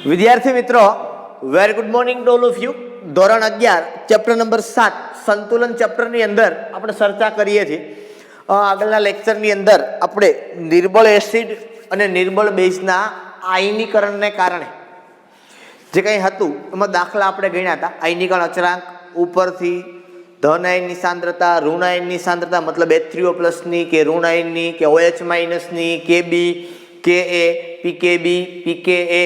વિદ્યાર્થી મિત્રો, very good morning to all of you. ધોરણ 11 ચેપ્ટર નંબર 7 સંતુલન ચેપ્ટરની અંદર આપણે ચર્ચા કરીએ છીએ. આગળના લેક્ચરની અંદર આપણે નિર્બળ એસિડ અને નિર્બળ બેઝના આયનીકરણને કારણે જે કંઈ હતું એમાં દાખલા આપણે ગણ્યા હતા. આયનીકરણ અચળાંક ઉપરથી ધન આયનની સાંદ્રતા, ઋણ આયનની સાંદ્રતા મતલબ H3O પ્લસની કે ઋણ આયનની કે OH માઇનસની, KB, KA, PKB, PKA,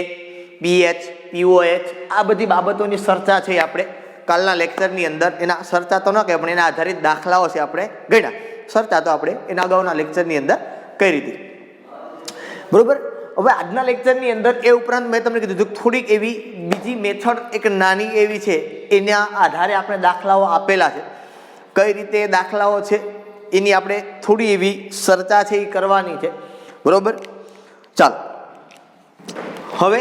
PH, POH, આ બધી બાબતોની ચર્ચા છે આપણે કાલના લેક્ચરની અંદર. એના ચર્ચા તો ન કહે પણ એના આધારિત દાખલાઓ છે આપણે ગણ્યા. ચર્ચા તો આપણે એના અગાઉના લેક્ચરની અંદર કરી હતી, બરોબર. હવે આજના લેક્ચરની અંદર એ ઉપરાંત મેં તમને કીધું થોડીક એવી બીજી મેથડ એક નાની એવી છે, એના આધારે આપણે દાખલાઓ આપેલા છે. કઈ રીતે દાખલાઓ છે એની આપણે થોડી એવી ચર્ચા છે એ કરવાની છે, બરોબર. ચાલો, હવે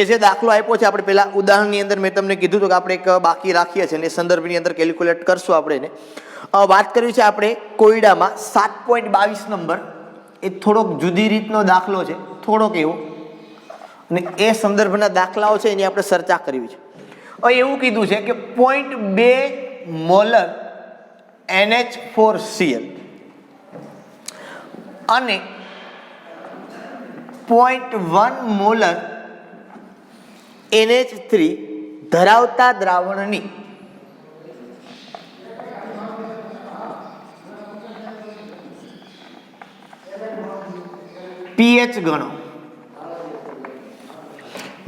એ જે દાખલો આપ્યો છે આપણે પહેલા ઉદાહરણની અંદર મેં તમને કીધું હતું કે આપણે એક બાકી રાખીએ છીએ અને સંદર્ભની અંદર કેલ્ક્યુલેટ કરશું આપણે એને. વાત કરવી છે આપણે કોયડામાં 7.22 નંબર. એ થોડોક જુદી રીતનો દાખલો છે, થોડોક એવો, અને એ સંદર્ભના દાખલાઓ છે એની આપણે ચર્ચા કરવી છે. હવે એવું કીધું છે કે 0.2 મોલર NH4Cl અને 0.1 મોલર NH3 ધરાવતા દ્રાવણની pH ગણો,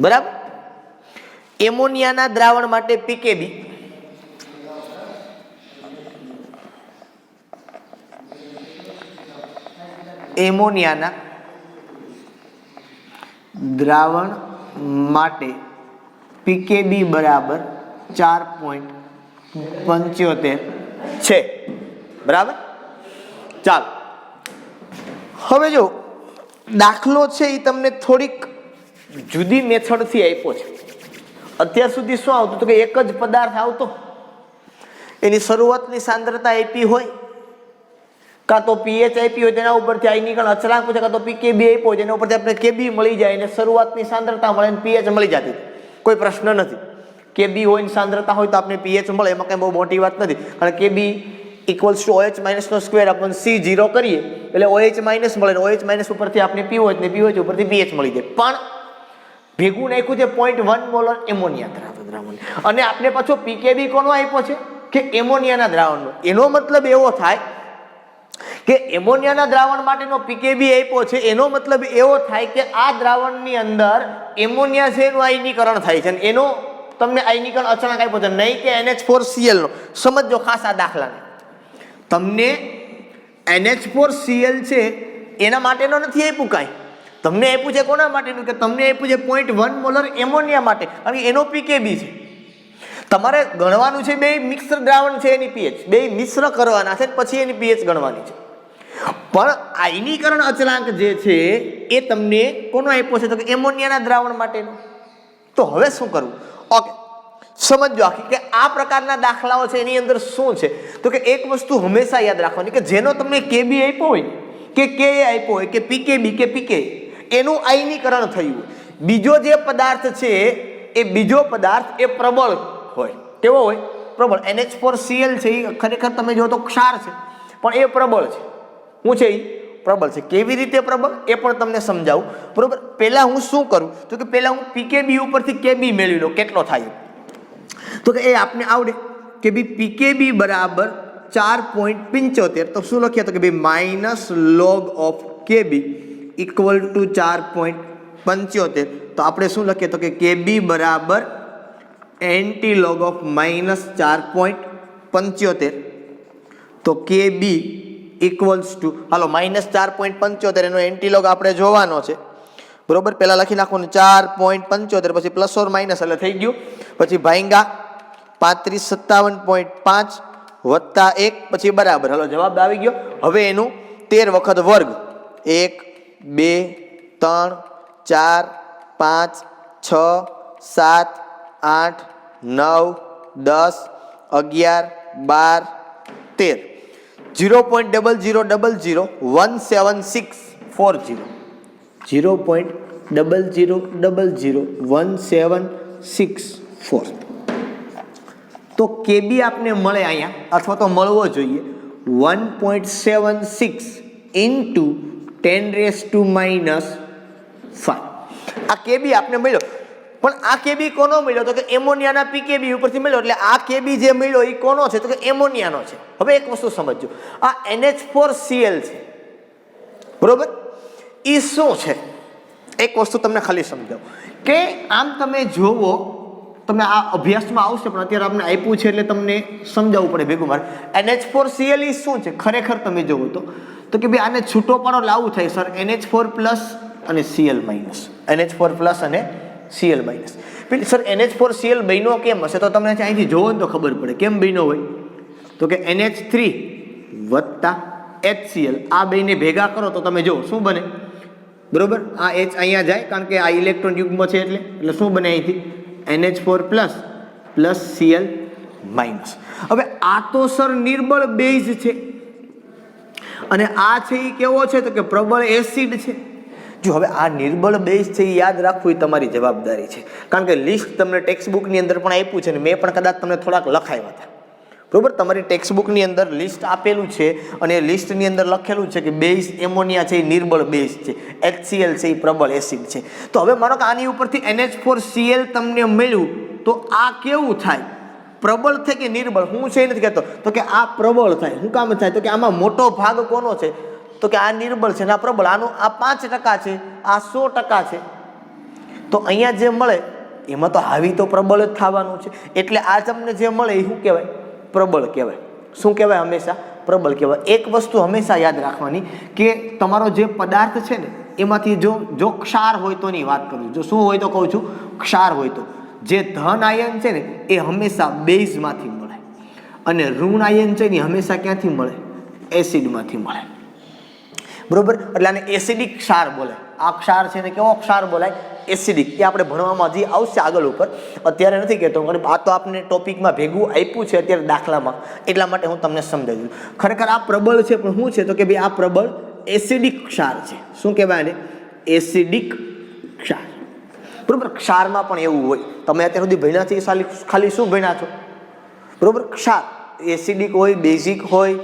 બરાબર. એમોનિયાના દ્રાવણ માટે PKB, એમોનિયાના દ્રાવણ માટે PKB બરાબર 4.75 છે, બરાબર. ચાલો, હવે જો દાખલો છે એ તમને થોડીક જુદી મેથડથી આપ્યો છે. અત્યાર સુધી શું આવતું હતું કે એક જ પદાર્થ આવતો, એની શરૂઆતની સાંદ્રતા આપી હોય, કાં તો pH આપી હોય તેના ઉપરથી આયનીકરણ અચળાંક પૂછે, કાં તો PKB આપ્યો હોય જેના ઉપરથી આપણે KB મળી જાય અને શરૂઆતની સાંદ્રતા મળે અને pH મળી જતી. કોઈ પ્રશ્ન નથી. KB હોય ને સાંદ્રતા હોય તો આપણે pH મળે, એમાં કંઈ બહુ મોટી વાત નથી. કારણ KB ઇક્વલ્સ ટુ OH માઇનસનો સ્ક્વેર અપોન C 0 કરીએ એટલે OH માઇનસ મળે, OH માઇનસ ઉપરથી આપણે POH ને POH ઉપરથી pH મળી જાય. પણ ભેગું નાખ્યું છે 0.1 મોલર એમોનિયા ધરાવતા દ્રાવણ, અને આપણે પાછો PKB કોનો આપ્યો છે કે એમોનિયાના દ્રાવણનો. એનો મતલબ એવો થાય કે એમોનિયાના દ્રાવણ માટેનો PKB આપ્યો છે, એનો મતલબ એવો થાય કે આ દ્રાવણની અંદર એમોનિયા છે એનું આયનીકરણ થાય છે, અને એનો તમને આયનીકરણ અચળાંક આપ્યો છે, નહીં કે NH4Cl નો. સમજો ખાસ આ દાખલાને, તમને NH4Cl છે એના માટેનો નથી આપ્યું કાંઈ, તમને આપ્યું છે કોના માટેનું કે તમને આપ્યું છે 0.1 મોલર એમોનિયા માટે, કારણ કે એનો PKB છે. તમારે ગણવાનું છે બે મિશ્ર દ્રાવણ છે એની pH, બે મિશ્ર કરવાના છે પછી એની pH ગણવાની છે. પણ આયનીકરણ અચળાંક જે છે એ તમને કોનો આપ્યો છે તો કે એમોનિયાના દ્રાવણ માટેનો. તો હવે શું કરવું? ઓકે, સમજો આખી કે આ પ્રકારના દાખલાઓ છે એની અંદર શું છે તો કે એક વસ્તુ હંમેશા યાદ રાખવાની કે જેનો તમને KB આપ્યો હોય કે KA આપ્યો હોય કે PKB કે PK, એનું આયનીકરણ થયું હોય. બીજો જે પદાર્થ છે એ બીજો પદાર્થ એ પ્રબળ હોય. કેવો હોય? પ્રબળ. NH4Cl છે એ ખરેખર તમે જો તો ક્ષાર છે પણ એ પ્રબળ છે. શું છે? એ પ્રબળ છે. કેવી રીતે પ્રબળ એ પણ તમને સમજાવું, બરોબર. પહેલા હું શું કરું તો કે પહેલા હું PKB ઉપરથી KB મેળવી લઉં કેટલો થાય તો કે એ આપને આવડે કે ભાઈ PKB બરાબર 4.75. તો શું લખીએ તો કે ભાઈ minus log of KB equal to 4.75. તો આપણે શું લખીએ તો કે KB બરાબર એન્ટી લોગ ઓફ માઇનસ 4.75. તો KB ઇક્વલ્સ ટુ, હાલો માઇનસ 4.75 એનો એન્ટી લોગ આપણે જોવાનો છે, બરોબર. પહેલા લખી નાખવાનું 4.75 પછી પ્લસ ઓર માઇનસ એટલે થઈ ગયું, પછી ભાંગા 3557.5 વત્તા 1 પછી બરાબર. હાલો જવાબ આવી ગયો. હવે એનું 13 વખત વર્ગ, 1 2 3 4 5 6 7 8 9 10 11 12 13 0.00001764 0.00001764 00001764 તો કેબી આપને મળે અહીંયા અથવા તો મળવો જોઈએ 1.76 ઇન્ટુ 10⁻⁵ આ કેબી આપને મળ્યો. પણ આ કેબી કોનો મળ્યો તો કે એમોનિયાના પીકેબી ઉપરથી મળ્યો. એટલે આ કેબી જે મળ્યો એ કોનો છે તો કે એમોનિયાનો છે. હવે એક વસ્તુ સમજજો, આ NH4Cl છે બરોબર, એ શું છે એક વસ્તુ તમને ખાલી સમજાવું કે આમ તમે જોવો, તમને આ અભ્યાસમાં આવશે પણ અત્યારે આપણે આપ્યું છે એટલે તમને સમજાવવું પડે ભેગું મારે. NH4Cl એ શું છે ખરેખર તમે જોવો તો કે ભાઈ આને છૂટો પાડો લાવું થાય સર NH4+ અને Cl-, NH4+ અને Cl-. પેલી સર NH4Cl બન્યો કેમ હશે તો તમને અહીંથી જોવો ને તો ખબર પડે કેમ બન્યો હોય તો કે NH3 વત્તા HCl આ બેને ભેગા કરો તો તમે જુઓ શું બને બરોબર. આ H અહીંયા જાય કારણ કે આ ઇલેક્ટ્રોન યુગ્મ છે એટલે શું બને અહીંથી NH4+ પ્લસ Cl-. હવે આ તો સર નિર્બળ બેઝ છે અને આ છે એ કેવો છે તો કે પ્રબળ એસિડ છે. જો હવે આ નિર્બળ બેઝ છે એ યાદ રાખવું એ તમારી જવાબદારી છે કારણ કે લિસ્ટ તમને ટેક્સ્ટબુકની અંદર પણ આપ્યું છે અને મેં પણ કદાચ તમને થોડાક લખાવ્યા હતા બરોબર. તમારી ટેક્સ્ટબુકની અંદર લિસ્ટ આપેલું છે અને એ લિસ્ટની અંદર લખેલું છે કે બેઝ એમોનિયા છે એ નિર્બળ બેઝ છે, HCl છે એ પ્રબળ એસિડ છે. તો હવે માનો કે આની ઉપરથી NH4Cl તમને મળ્યું તો આ કેવું થાય પ્રબળ થાય કે નિર્બળ? હું છે નથી કહેતો તો કે આ પ્રબળ થાય. શું કામ થાય તો કે આમાં મોટો ભાગ કોનો છે તો કે આ નિર્બળ છે ને આ પ્રબળ. આનું આ 5% છે, આ 100% છે. તો અહીંયા જે મળે એમાં તો હાવી તો પ્રબળ જ થવાનું છે. એટલે આ તમને જે મળે એ શું કહેવાય પ્રબળ કહેવાય. શું કહેવાય હંમેશા પ્રબળ કહેવાય. એક વસ્તુ હંમેશા યાદ રાખવાની કે તમારો જે પદાર્થ છે ને એમાંથી જો ક્ષાર હોય તો ની વાત કરું, જો શું હોય તો કહું છું ક્ષાર હોય તો જે ધન આયન છે ને એ હંમેશા બેઝમાંથી મળે અને ઋણ આયન છે ને હંમેશા ક્યાંથી મળે એસિડમાંથી મળે બરોબર. એટલે આને એસિડિક ક્ષાર બોલે. આ ક્ષાર છે ને કેવો ક્ષાર બોલાય એસિડિક. એ આપણે ભણવામાં હજી આવશે આગળ ઉપર, અત્યારે નથી કહેતો. આ તો આપણે ટોપિકમાં ભેગું આપ્યું છે અત્યારે દાખલામાં, એટલા માટે હું તમને સમજાવી દઉં. ખરેખર આ પ્રબળ છે પણ શું છે તો કે ભાઈ આ પ્રબળ એસિડિક ક્ષાર છે. શું કહેવાય આને એસિડિક ક્ષાર બરોબર. ક્ષારમાં પણ એવું હોય, તમે અત્યાર સુધી ભણ્યા છે ખાલી શું ભણ્યા છો બરોબર. ક્ષાર એસિડિક હોય, બેઝિક હોય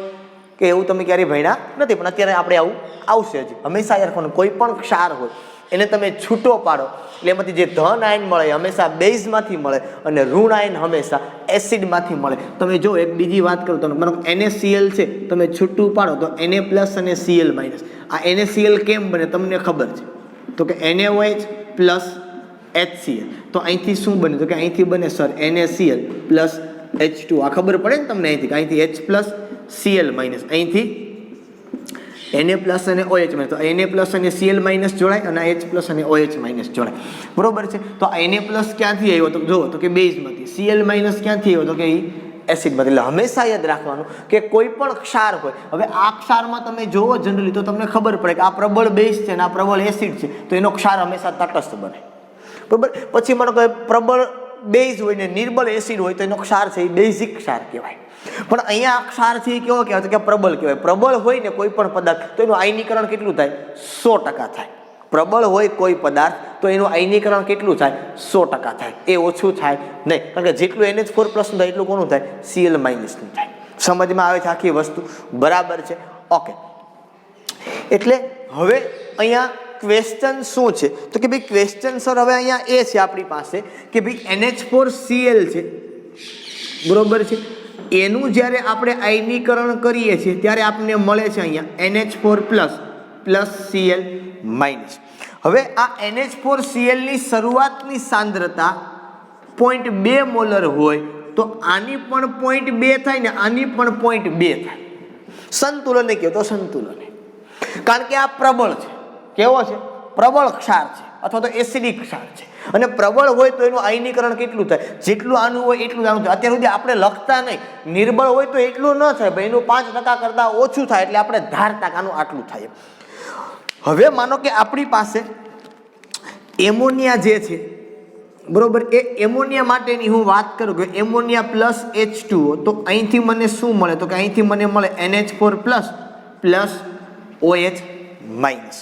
કે એવું તમે ક્યારેય ભણ્યા નથી પણ અત્યારે આપણે આવું આવશે હજી. હંમેશા યાર કોઈ પણ ક્ષાર હોય એને તમે છૂટો પાડો એટલે એમાંથી જે ધન આયન મળે હંમેશા બેઝમાંથી મળે અને ઋણ આયન હંમેશા એસિડમાંથી મળે. તમે જો એક બીજી વાત કરું તમે NaCl છે તમે છૂટું પાડો તો Na+ અને Cl-. આ NaCl કેમ બને તમને ખબર છે તો કે NaOH પ્લસ HCl. તો અહીંથી શું બને તો કે અહીંથી બને સર NaCl પ્લસ H2. આ ખબર પડે ને તમને અહીંથી H પ્લસ Cl માઇનસ, અહીંથી Na પ્લસ અને OH માઇનસ. તો Na પ્લસ અને Cl માઇનસ જોડાય અને H પ્લસ અને OH માઇનસ જોડાય બરોબર છે. તો Na પ્લસ ક્યાંથી આવ્યો તો જુઓ તો કે બેઝમાંથી, Cl માઇનસ ક્યાંથી આવ્યો તો કે એસિડમાંથી. એટલે હંમેશા યાદ રાખવાનું કે કોઈ પણ ક્ષાર હોય, હવે આ ક્ષારમાં તમે જોવો જનરલી તો તમને ખબર પડે કે આ પ્રબળ બેઝ છે અને આ પ્રબળ એસિડ છે તો એનો ક્ષાર હંમેશા તટસ્થ બને બરોબર. પછી માનો કે પ્રબળ બેઝ હોય ને નિર્બળ એસિડ હોય તો એનો ક્ષાર છે એ બેઝિક ક્ષાર કહેવાય. પણ અહીંયા ક્ષાર છે એ કેવો કહેવાય તો કે પ્રબળ કહેવાય. પ્રબળ હોય ને કોઈ પણ પદાર્થ તો એનું આયનીકરણ કેટલું થાય 100% થાય. પ્રબળ હોય કોઈ પદાર્થ તો એનું આયનીકરણ કેટલું થાય 100% થાય. એ ઓછું થાય નહીં કારણ કે જેટલું NH4+ નું થાય એટલું કોનું થાય Cl- નું થાય. સમજમાં આવે છે આખી વસ્તુ બરાબર છે ઓકે. એટલે હવે અહીંયા ક્વેશ્ચન શું છે તો કે ભાઈ ક્વેશ્ચન સર હવે અહીંયા એ છે આપણી પાસે કે ભાઈ NH4Cl છે બરોબર છે, એનું જ્યારે આપણે આયનીકરણ કરીએ છીએ ત્યારે આપણને મળે છે અહીંયા NH4+ પ્લસ Cl-. હવે આ NH4Cl ની શરૂઆતની સાંદ્રતા 0.2 મોલર હોય તો આની પણ 0.2 થાય ને આની પણ 0.2 થાય. સંતુલન કહો તો સંતુલન, કારણ કે આ પ્રબળ છે. કેવો છે પ્રબળ ક્ષાર છે અથવા તો એસિડિક ક્ષાર છે અને પ્રબળ હોય તો એનું આયનીકરણ કેટલું થાય જેટલું આનું હોય એટલું આનું થાય. અત્યાર સુધી આપણે લખતા નહીં, નિર્બળ હોય તો એટલું ન થાય ભાઈ, એનું 5% કરતાં ઓછું થાય એટલે આપણે ધારતા આનું આટલું થાય. હવે માનો કે આપણી પાસે એમોનિયા જે છે બરોબર, એ એમોનિયા માટેની હું વાત કરું કે એમોનિયા પ્લસ H2O તો અહીંથી મને શું મળે તો કે અહીંથી મને મળે NH4+ પ્લસ OH માઇનસ.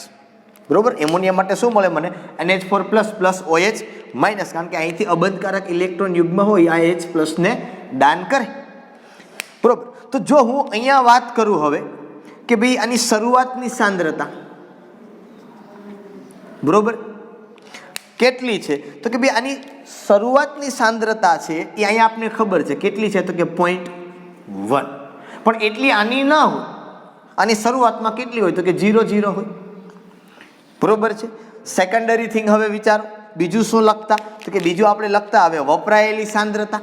બરોબર. એમોનિયા માટે શું મળે મને? NH4 પ્લસ OH માઇનસ, કારણ કે અહીંથી અબંધકારક ઇલેક્ટ્રોન યુગ્મ હોય આ H પ્લસને દાન કરે. બરોબર. તો જો હું અહીંયા વાત કરું હવે કે ભાઈ આની શરૂઆતની સાંદ્રતા બરોબર કેટલી છે, તો કે ભાઈ આની શરૂઆતની સાંદ્રતા છે એ અહીંયા આપણને ખબર છે કેટલી છે, તો કે 0.1. પણ એટલી આની ના હોય, આની શરૂઆતમાં કેટલી હોય, તો કે 0.0 હોય. બરોબર છે. સેકન્ડરી થિંગ હવે વિચારો, બીજું શું લખતા, તો કે બીજું આપણે લખતા હવે વપરાયેલી સાંદ્રતા.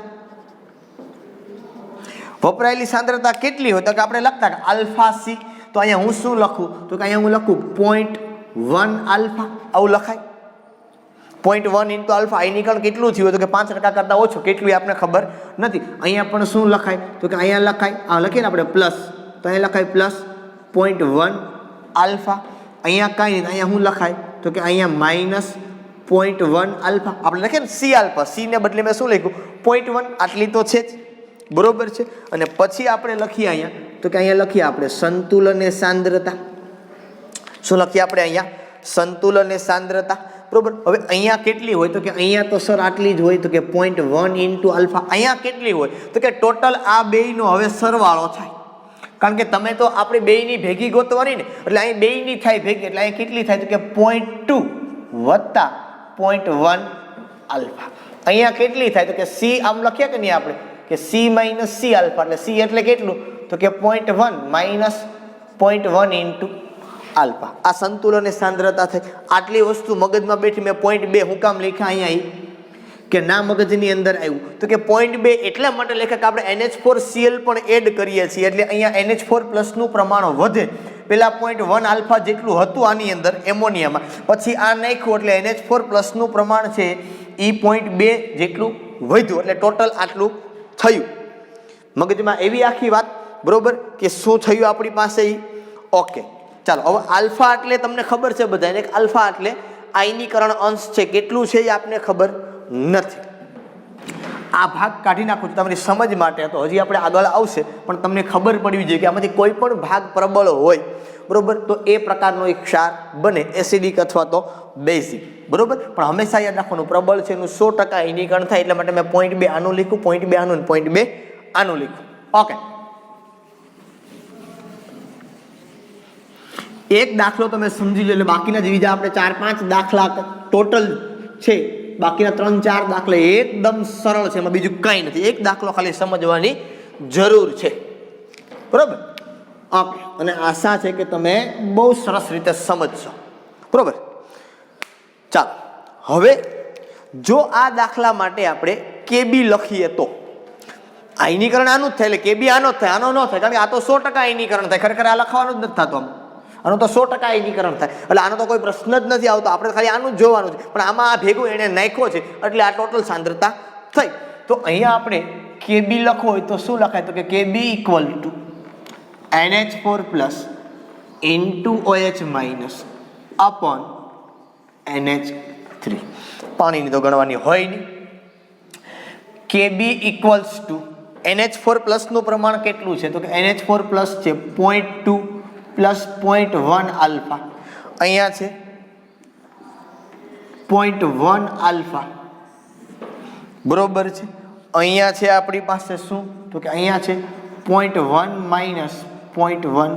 વપરાયેલી સાંદ્રતા કેટલી હોય, તો કે આપણે લખતા કે આલ્ફા સી. તો અહીંયા હું શું લખું, તો કે અહીંયા હું લખું 0.1 આલ્ફા, આવું લખાય. 0.1 ઇન્ટુ આલ્ફા આયનીકરણ કેટલું થયું, તો કે 5% કરતાં ઓછું, કેટલું આપણે ખબર નથી. અહીંયા પણ શું લખાય, તો કે અહીંયા લખાય, આ લખીએ ને આપણે પ્લસ, તો અહીંયા લખાય પ્લસ 0.1 આલ્ફા. અહીંયા કાંઈ નહીં, અહીંયા શું લખાય, તો કે અહીંયા માઇનસ 0.1 આલ્ફા. આપણે લખીએ ને સી આલ્ફા, સી ને બદલે મેં શું લખ્યું 0.1, આટલી તો છે જ. બરોબર છે. અને પછી આપણે લખીએ અહીંયા, તો કે અહીંયા લખીએ આપણે સંતુલન સાંદ્રતા. શું લખીએ આપણે અહીંયા? સંતુલન સાંદ્રતા. બરોબર. હવે અહીંયા કેટલી હોય, તો કે અહીંયા તો સર આટલી જ હોય, તો કે 0.1 ઇન્ટુ આલ્ફા. અહીંયા કેટલી હોય, તો કે ટોટલ આ બેયનો હવે સરવાળો થાય, કારણ કે તમે તો આપણે બેયની ભેગી ગોતવાની ને, એટલે અહીં બેયની થાય ભેગી, એટલે અહીં કેટલી થાય, તો કે 0.2 વત્તા 0.1 આલ્ફા. અહીંયા કેટલી થાય, તો કે સી આમ લખીએ કે નહીં આપણે કે સી માઇનસ સી આલ્ફા, એટલે સી એટલે કેટલું, તો કે 0.1 માઇનસ 0.1 ઇન્ટુ આલ્ફા. આ સંતુલન સાંદ્રતા થઈ. આટલી વસ્તુ મગજમાં બેઠી. મેં 0.2 હું કામ લખ્યા અહીંયા કે ના મગજની અંદર આવ્યું, તો કે 0.2 એટલા માટે લખ્યા કે આપણે NH4Cl પણ એડ કરીએ છીએ, એટલે અહીંયા NH4 પ્લસનું પ્રમાણ વધે. પેલા 0.1 આલ્ફા જેટલું હતું આની અંદર એમોનિયામાં, પછી આ નાખ્યું એટલે NH4 પ્લસનું પ્રમાણ છે એ 0.2 જેટલું વધ્યું, એટલે ટોટલ આટલું થયું. મગજમાં એવી આખી વાત. બરોબર કે શું થયું આપણી પાસે. ઓકે ચાલો હવે આલ્ફા એટલે તમને ખબર છે બધાને કે આલ્ફા એટલે આયનીકરણ અંશ છે, કેટલું છે એ આપને ખબર નથી. આ ભાગ કાઢી નાખું છું તમારી સમજ માટે, તો હજી આપણે આગળ આવશે, પણ તમને ખબર પડવી જોઈએ કે આમાંથી કોઈ પણ ભાગ પ્રબળ હોય બરોબર તો એ પ્રકારનો એક ક્ષાર બને, એસિડિક અથવા તો બેઝિક. બરોબર. પણ હંમેશા યાદ રાખવાનું પ્રબળ છે એનું 100% આયનીકરણ થાય, એટલા માટે મેં 0.2 આનું લીધું, 0.2 આનું, 0.2 આનું લીધું. ઓકે. એક દાખલો તમે સમજી લો, એટલે બાકીના જે બીજા આપણે 4-5 દાખલા ટોટલ છે, બાકીના 3-4 દાખલા એકદમ સરળ છે, એમાં બીજું કંઈ નથી. એક દાખલો ખાલી સમજવાની જરૂર છે. બરોબર. ઓકે. અને આશા છે કે તમે બહુ સરસ રીતે સમજશો. બરોબર. ચાલો હવે જો આ દાખલા માટે આપણે KB લખીએ તો આયનીકરણ આનું જ થાય, એટલે KB આનો જ થાય, આનો ન થાય, કારણ કે આ તો 100% આયનીકરણ થાય. ખરેખર આ લખવાનું જ નથી થતું, આનું તો 100% આયનીકરણ થાય, એટલે આનો તો કોઈ પ્રશ્ન જ નથી આવતો. આપણે ખાલી આનું જ જોવાનું છે, પણ આમાં આ ભેગું એણે નાખ્યો છે એટલે આ ટોટલ સાંદ્રતા થઈ. તો અહીંયા આપણે KB લખવો હોય તો શું લખાય, તો કે KB equal to NH4 plus into OH minus upon NH3. પાણીની તો ગણવાની હોય નહીં. KB ઇક્વલ્સ ટુ NH4 પ્લસનું પ્રમાણ કેટલું છે, તો કે NH4 પ્લસ છે 0.2 પ્લસ 0.1 આલ્ફા. અહીંયા છે 0.1 આલ્ફા. બરોબર છે. અહીંયા છે આપણી પાસે શું, તો કે અહીંયા છે 0.1 માઇનસ 0.1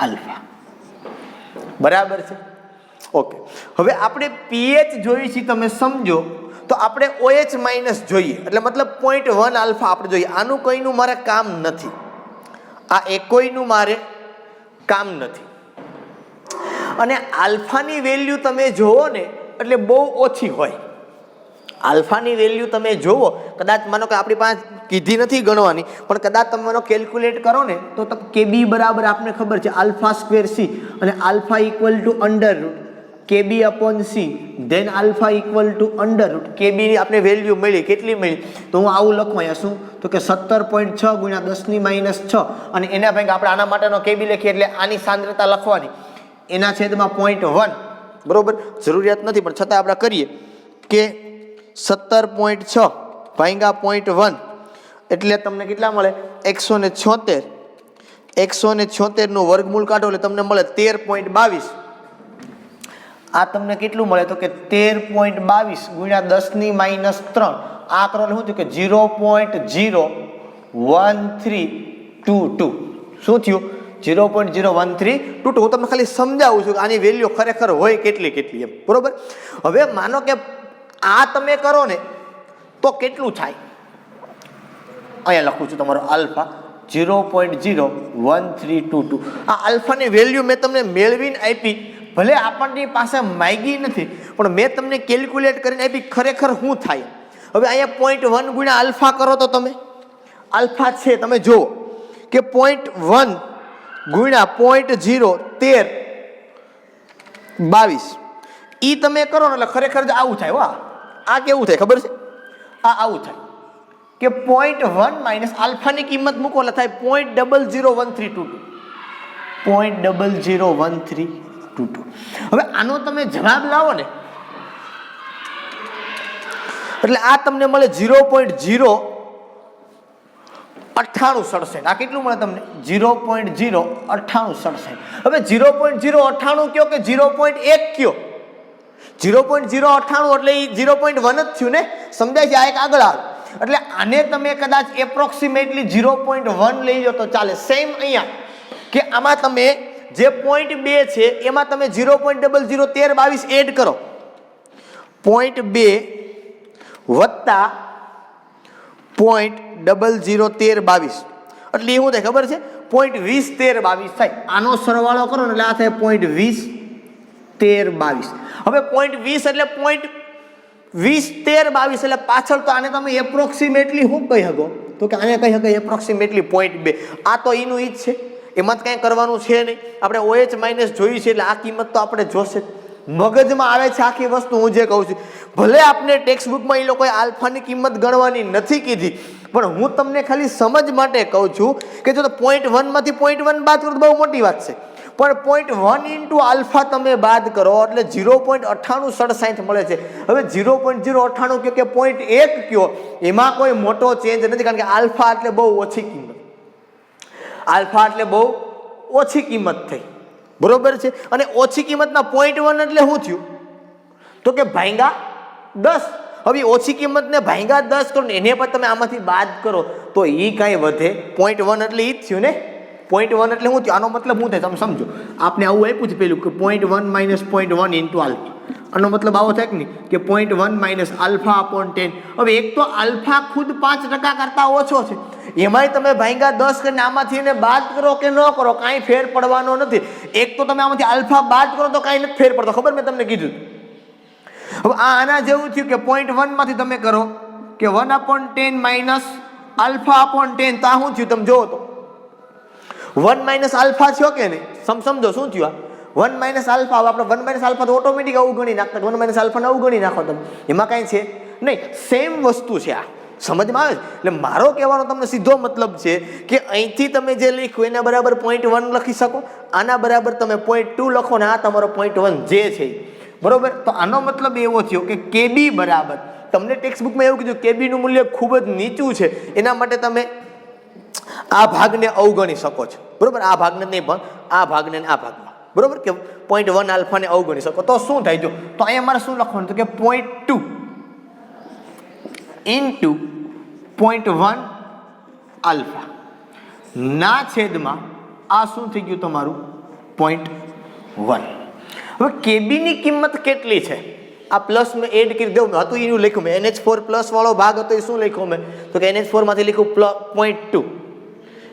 આલ્ફા. બરાબર છે. ઓકે. હવે આપણે pH જોઈએ છીએ, તમે સમજો તો આપણે OH માઇનસ જોઈએ, એટલે મતલબ 0.1 આલ્ફા આપણે જોઈએ. આનું કોઈનું મારે કામ નથી, આ એકોયનું મારે કામ નથી. અને આલ્ફાની વેલ્યુ તમે જોવો ને એટલે બહુ ઓછી હોય. આલ્ફાની વેલ્યુ તમે જોવો, કદાચ માનો કે આપણી પાસે કીધી નથી ગણવાની, પણ કદાચ તમે એનો કેલ્ક્યુલેટ કરો ને તો KB બરાબર આપને ખબર છે આલ્ફા સ્ક્વેર C, અને alpha equal to under root KB upon C, then alpha equal to under root KB ની આપણે વેલ્યુ મળી. કેટલી મળી, તો હું આવું લખું અહીંયા શું, તો કે 17.6 ગુણ્યા 10⁻6, અને એના ભાઈ આપણે આના માટેનો KB લખીએ એટલે આની સાંદ્રતા લખવાની એના છેદમાં 0.1. બરોબર. જરૂરિયાત નથી પણ છતાં આપણે કરીએ કે 17.6 ભાગ્યા 0.1 એટલે તમને કેટલા મળે, 176. 176 નું વર્ગમૂળ કાઢો એટલે તમને મળે 13.22. આ તમને કેટલું મળે તો કે 13.22 ગુણ્યા 10⁻3 આ કરો એટલે શું થયું કે 0.01322 શું થયું 0.01322 હું તમને ખાલી સમજાવું છું કે આની વેલ્યુ ખરેખર હોય કેટલી કેટલી એમ બરોબર હવે માનો કે આ તમે કરો ને તો કેટલું થાય અહીંયા લખું છું તમારો આલ્ફા 0.01322 આ આલ્ફાની વેલ્યુ મેં તમને મેળવીને આપી ભલે આપણની પાસે માગી નથી પણ મેં તમને કેલ્ક્યુલેટ કરીને આપી ખરેખર શું થાય હવે અહીંયા 0.1 ગુણ્યા આલ્ફા કરો તો તમે આલ્ફા છે તમે જુઓ કે 0.1 ગુણ્યા 0.01322 ઈ તમે કરો ને એટલે ખરેખર જ આવું થાય વાહ આ કેવું થાય ખબર છે આ આવું થાય કે 0.1 માઇનસ આલ્ફાની કિંમત મૂકો એટલે થાય 0.01322 0.01322 હવે આનો તમે જવાબ લાવો ને એટલે આ તમને મળે 0.09867 આ કેટલું મળે તમને 0.09867 હવે 0.098 કયો કે 0.1 કયો 0.098 એટલે એ 0.1 જ થયું ને સમજાય છે આ એક આગળ આવે એટલે આને તમે કદાચ એપ્રોક્સિમેટલી 0.1 લઈ લો તો ચાલે સેમ અહીંયા કે આમાં તમે જે 0.2 છે એમાં તમે 0.001322 એડ કરો 0.2 વત્તા 0.001322 એટલે એ શું થાય ખબર છે 0.201322 થાય આનો સરવાળો કરો ને એટલે આ થાય 0.201322 હવે 0.20 એટલે 0.201322 એટલે પાછળ તો આને તમે એપ્રોક્સિમેટલી શું કહી શકો તો કે આને કહી શકાય એપ્રોક્સિમેટલી 0.2 આ તો એનું ઈ જ છે એમાં જ કાંઈ કરવાનું છે નહીં આપણે OH માઇનસ જોયું છે એટલે આ કિંમત તો આપણે જોશે મગજમાં આવે છે આખી વસ્તુ હું જે કહું છું ભલે આપને ટેક્સ્ટ બુકમાં એ લોકોએ આલ્ફાની કિંમત ગણવાની નથી કીધી પણ હું તમને ખાલી સમજ માટે કહું છું કે જો 0.1 માંથી 0.1 બાદ કરો તો બહુ મોટી વાત છે પણ 0.1 ઇન્ટુ આલ્ફા તમે બાદ કરો એટલે 0.9867 મળે છે હવે 0.098 કયો કે 0.1 કયો એમાં કોઈ મોટો ચેન્જ નથી કારણ કે આલ્ફા એટલે બહુ ઓછી કિંમત આલ્ફા એટલે બહુ ઓછી કિંમત થઈ બરોબર છે અને ઓછી કિંમતના 0.1 એટલે શું થયું તો કે ભાંગા 10 હવે ઓછી કિંમતને ભાંગા 10 કરો ને એને પણ તમે આમાંથી બાદ કરો તો એ કાંઈ વધે 0.1 એટલે એ જ થયું ને 0.1 એટલે શું થયું આનો મતલબ શું થાય તમે સમજો આપણે આવું આપ્યું છે પેલું કે 0.1 માઇનસ 0.1 ઇન્ટુ આલ્ફા આનો મતલબ આવો થાય કે નહીં કે 0.1 માઇનસ આલ્ફા અપોન 10 હવે એક તો આલ્ફા ખુદ 5% કરતાં ઓછો છે એમાંય તમે ભાંગા 10 કરીને આમાંથી એને બાદ કરો કે ન કરો કાંઈ ફેર પડવાનો નથી એક તો તમે આમાંથી આલ્ફા બાદ કરો તો કાંઈ નથી ફેર પડતો ખબર મેં તમને કીધું હવે આના જેવું થયું કે 0.1 માંથી તમે કરો કે 1/10 માઇનસ આલ્ફા અપોન 10 તો આ શું થયું તમે જોવો તો 1 માઇનસ આલ્ફા થયો કે નહીં સમજો શું થયું આ 1 માઇનસ આલ્ફા આપણે 1 માઇનસ આલ્ફા તો ઓટોમેટિક આવું ગણી નાખતા 1 માઇનસ આલ્ફાને આવું ગણી નાખો તમે એમાં કાંઈ છે નહીં સેમ વસ્તુ છે આ સમજમાં આવે એટલે મારો કહેવાનો તમને સીધો મતલબ છે કે અહીંથી તમે જે લખ્યું એના બરાબર 0.1 લખી શકો આના બરાબર તમે 0.2 લખો ને આ તમારો 0.1 જે છે બરોબર તો આનો મતલબ એવો થયો કે કેબી બરાબર તમને ટેક્સ્ટ બુકમાં એવું કીધું કેબીનું મૂલ્ય ખૂબ જ નીચું છે એના માટે તમે આ ભાગને અવગણી શકો છો બરોબર આ ભાગને નહીં પણ આ ભાગને આ ભાગમાં બરોબર કે 0.1 આલ્ફાને અવગણી શકો તો શું થાય જો તો અહીંયા મારે શું લખવાનું તો કે 0.2 ઇન્ટુ 0.1 આલ્ફા ના છેદમાં આ શું થઈ ગયું તમારું 0.1 હવે કેબીની કિંમત કેટલી છે આ પ્લસ મેં એડ કરી દઉં હતું એનું લખ્યું મેં NH4 પ્લસ વાળો ભાગ હતો એ શું લખ્યું મેં તો કે NH4 માંથી લખ્યું 0.2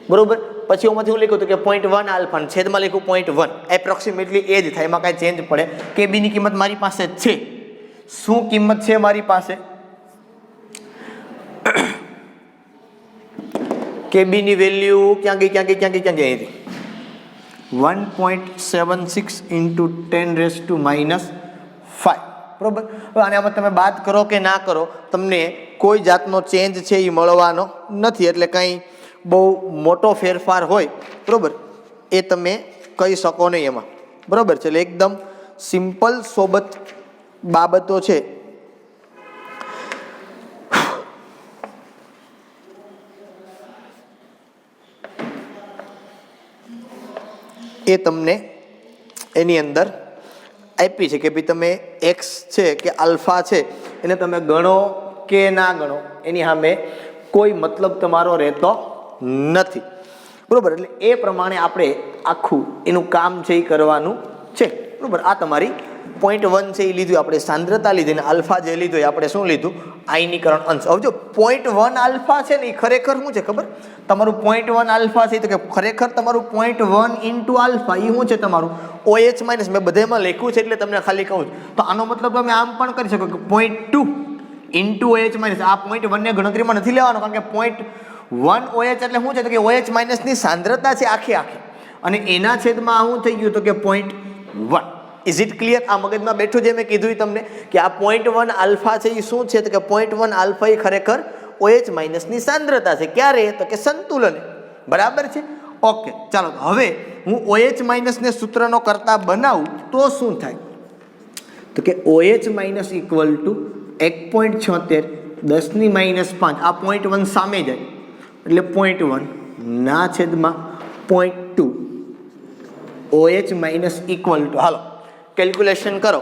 બરોબર પછી એમાંથી હું લખ્યું તો કે 0.1 આલ્ફા છેદમાં લખ્યું 0.1 એપ્રોક્સિમેટલી એ જ થાય એમાં કાંઈ ચેન્જ પડે કેબીની કિંમત મારી પાસે છે શું કિંમત છે મારી પાસે કેબીની વેલ્યુ ક્યાં ગઈ 1.76 ઇન્ટુ 10⁻⁻5 બરોબર હવે આમાં તમે બાદ કરો કે ના કરો તમને કોઈ જાતનો ચેન્જ છે એ મળવાનો નથી એટલે કંઈ બહુ મોટો ફેરફાર હોય બરોબર એ તમે કહી શકો નહીં એમાં બરોબર છે એટલે એકદમ સિમ્પલ સોબત બાબતો છે એ તમને એની અંદર આપી છે કે ભાઈ તમે એક્સ છે કે આલ્ફા છે એને તમે ગણો કે ના ગણો એની સામે કોઈ મતલબ તમારો રહેતો નથી, બરોબર. એટલે એ પ્રમાણે આપણે આખું એનું કામ છે એ કરવાનું છે, બરોબર. આ તમારી પોઈન્ટ 1 છે એ લીધું આપણે, સાંદ્રતા લીધી ને આલ્ફા જે લીધું એ આપણે શું લીધું, આયનીકરણ અંશ. હવે જો પોઈન્ટ 1 આલ્ફા છે ને એ ખરેખર શું છે ખબર, તમારું પોઈન્ટ 1 આલ્ફા છે તો કે ખરેખર તમારું પોઈન્ટ 1 ઇન્ટુ આલ્ફા એ શું છે તમારું OH માઇનસ. મેં બધામાં લખ્યું છે એટલે તમને ખાલી કહું છું. તો આનો મતલબ તમે આમ પણ કરી શકો કે પોઈન્ટ 2 ઇન્ટુ OH માઇનસ. આ પોઈન્ટ 1 ને ગણતરીમાં નથી લેવાનો કારણ કે પોઈન્ટ 1 OH એટલે શું છે તો કે OH માઇનસની સાંદ્રતા છે આખી અને એના છેદમાં શું થઈ ગયું તો કે પોઈન્ટ 1. Is it clear? આ મગજમાં બેઠું જે મેં કીધું તમને કે આ પોઈન્ટ 1 આલ્ફા છે એ શું છે તો કે પોઈન્ટ 1 આલ્ફા એ ખરેખર OH માઇનસની સાંદ્રતા છે. ક્યારે તો કે સંતુલન, બરાબર છે. ઓકે, ચાલો હવે હું OH માઇનસને સૂત્રનો કરતા બનાવું તો શું થાય તો કે OH માઇનસ ઇક્વલ ટુ 1.76 10⁻5. આ પોઈન્ટ 1 સામે જાય એટલે પોઈન્ટ 1 ના છેદમાં point 2 OH minus equal to, hello calculation કરો,